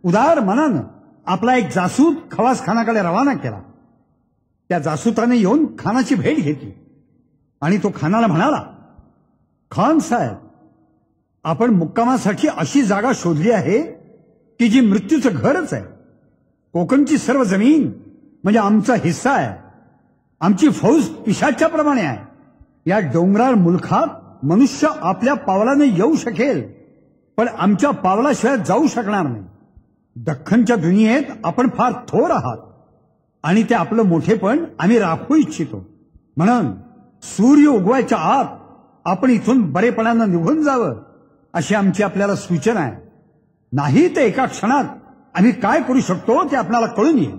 उदार मनानं आपला एक जासूद खवास खानाकडे रवाना केला. त्या जासूताने येऊन खानाची भेट घेतली आणि तो खानाला म्हणाला, खान साहेब, आपण मुक्कामासाठी अशी जागा शोधली आहे की जी मृत्यूचं घरच आहे. कोकणची सर्व जमीन म्हणजे आमचा हिस्सा आहे. आमची फौज पिशाच्याप्रमाणे आहे. या डोंगराळ मुलखात मनुष्य आपल्या पावलाने येऊ शकेल पण आमच्या पावलाशिवाय जाऊ शकणार नाही. दख्खनच्या दुनियेत आपण फार थोर आहात आणि ते आपलं मोठेपण आम्ही राखू इच्छितो. म्हणून सूर्य उगवायच्या आत आपण इथून बरेपणानं निघून जावं अशी आमची आपल्याला सूचना आहे. नाही तर एका क्षणात आम्ही काय करू शकतो ते आपल्याला कळून येईल.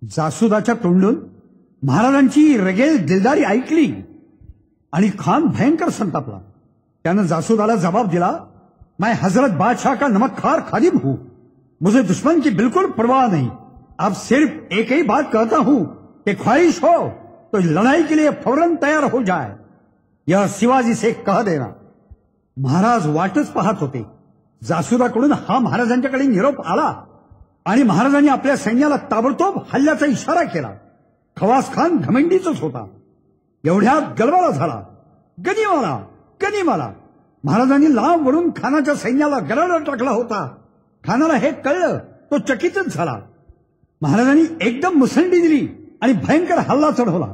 जासुदाच्या तोंडून महाराजांची रगेल दिलदारी ऐकली आणि खान भयंकर संतापला. त्यानं जासुदाला जबाब दिला, मैं हजरत बादशाह का नमकखार खादिम हूं. मुझे दुश्मन की बिल्कुल परवाह नहीं. अब सिर्फ एक ही बात कहता हूं कि ख्वाहिश हो तो लड़ाई के लिए फौरन तैयार हो जाए. यह शिवाजी से कह देना. महाराज वाटच पाहत होते. जासुदाकडून हा महाराजांच्याकडे निरोप आला आणि महाराजांनी आपल्या सैन्याला ताबडतोब हल्ल्याचा इशारा केला. खवास खान घमंडीच होता. एवढ्यात गलबला झाला. गनिमाला गनिमाला. महाराजांनी लांब वरून खानाच्या सैन्याला गराडा टाकला होता. खानाला हे कळलं. तो चकितच झाला. महाराजांनी एकदम मुसंडी दिली आणि भयंकर हल्ला चढवला.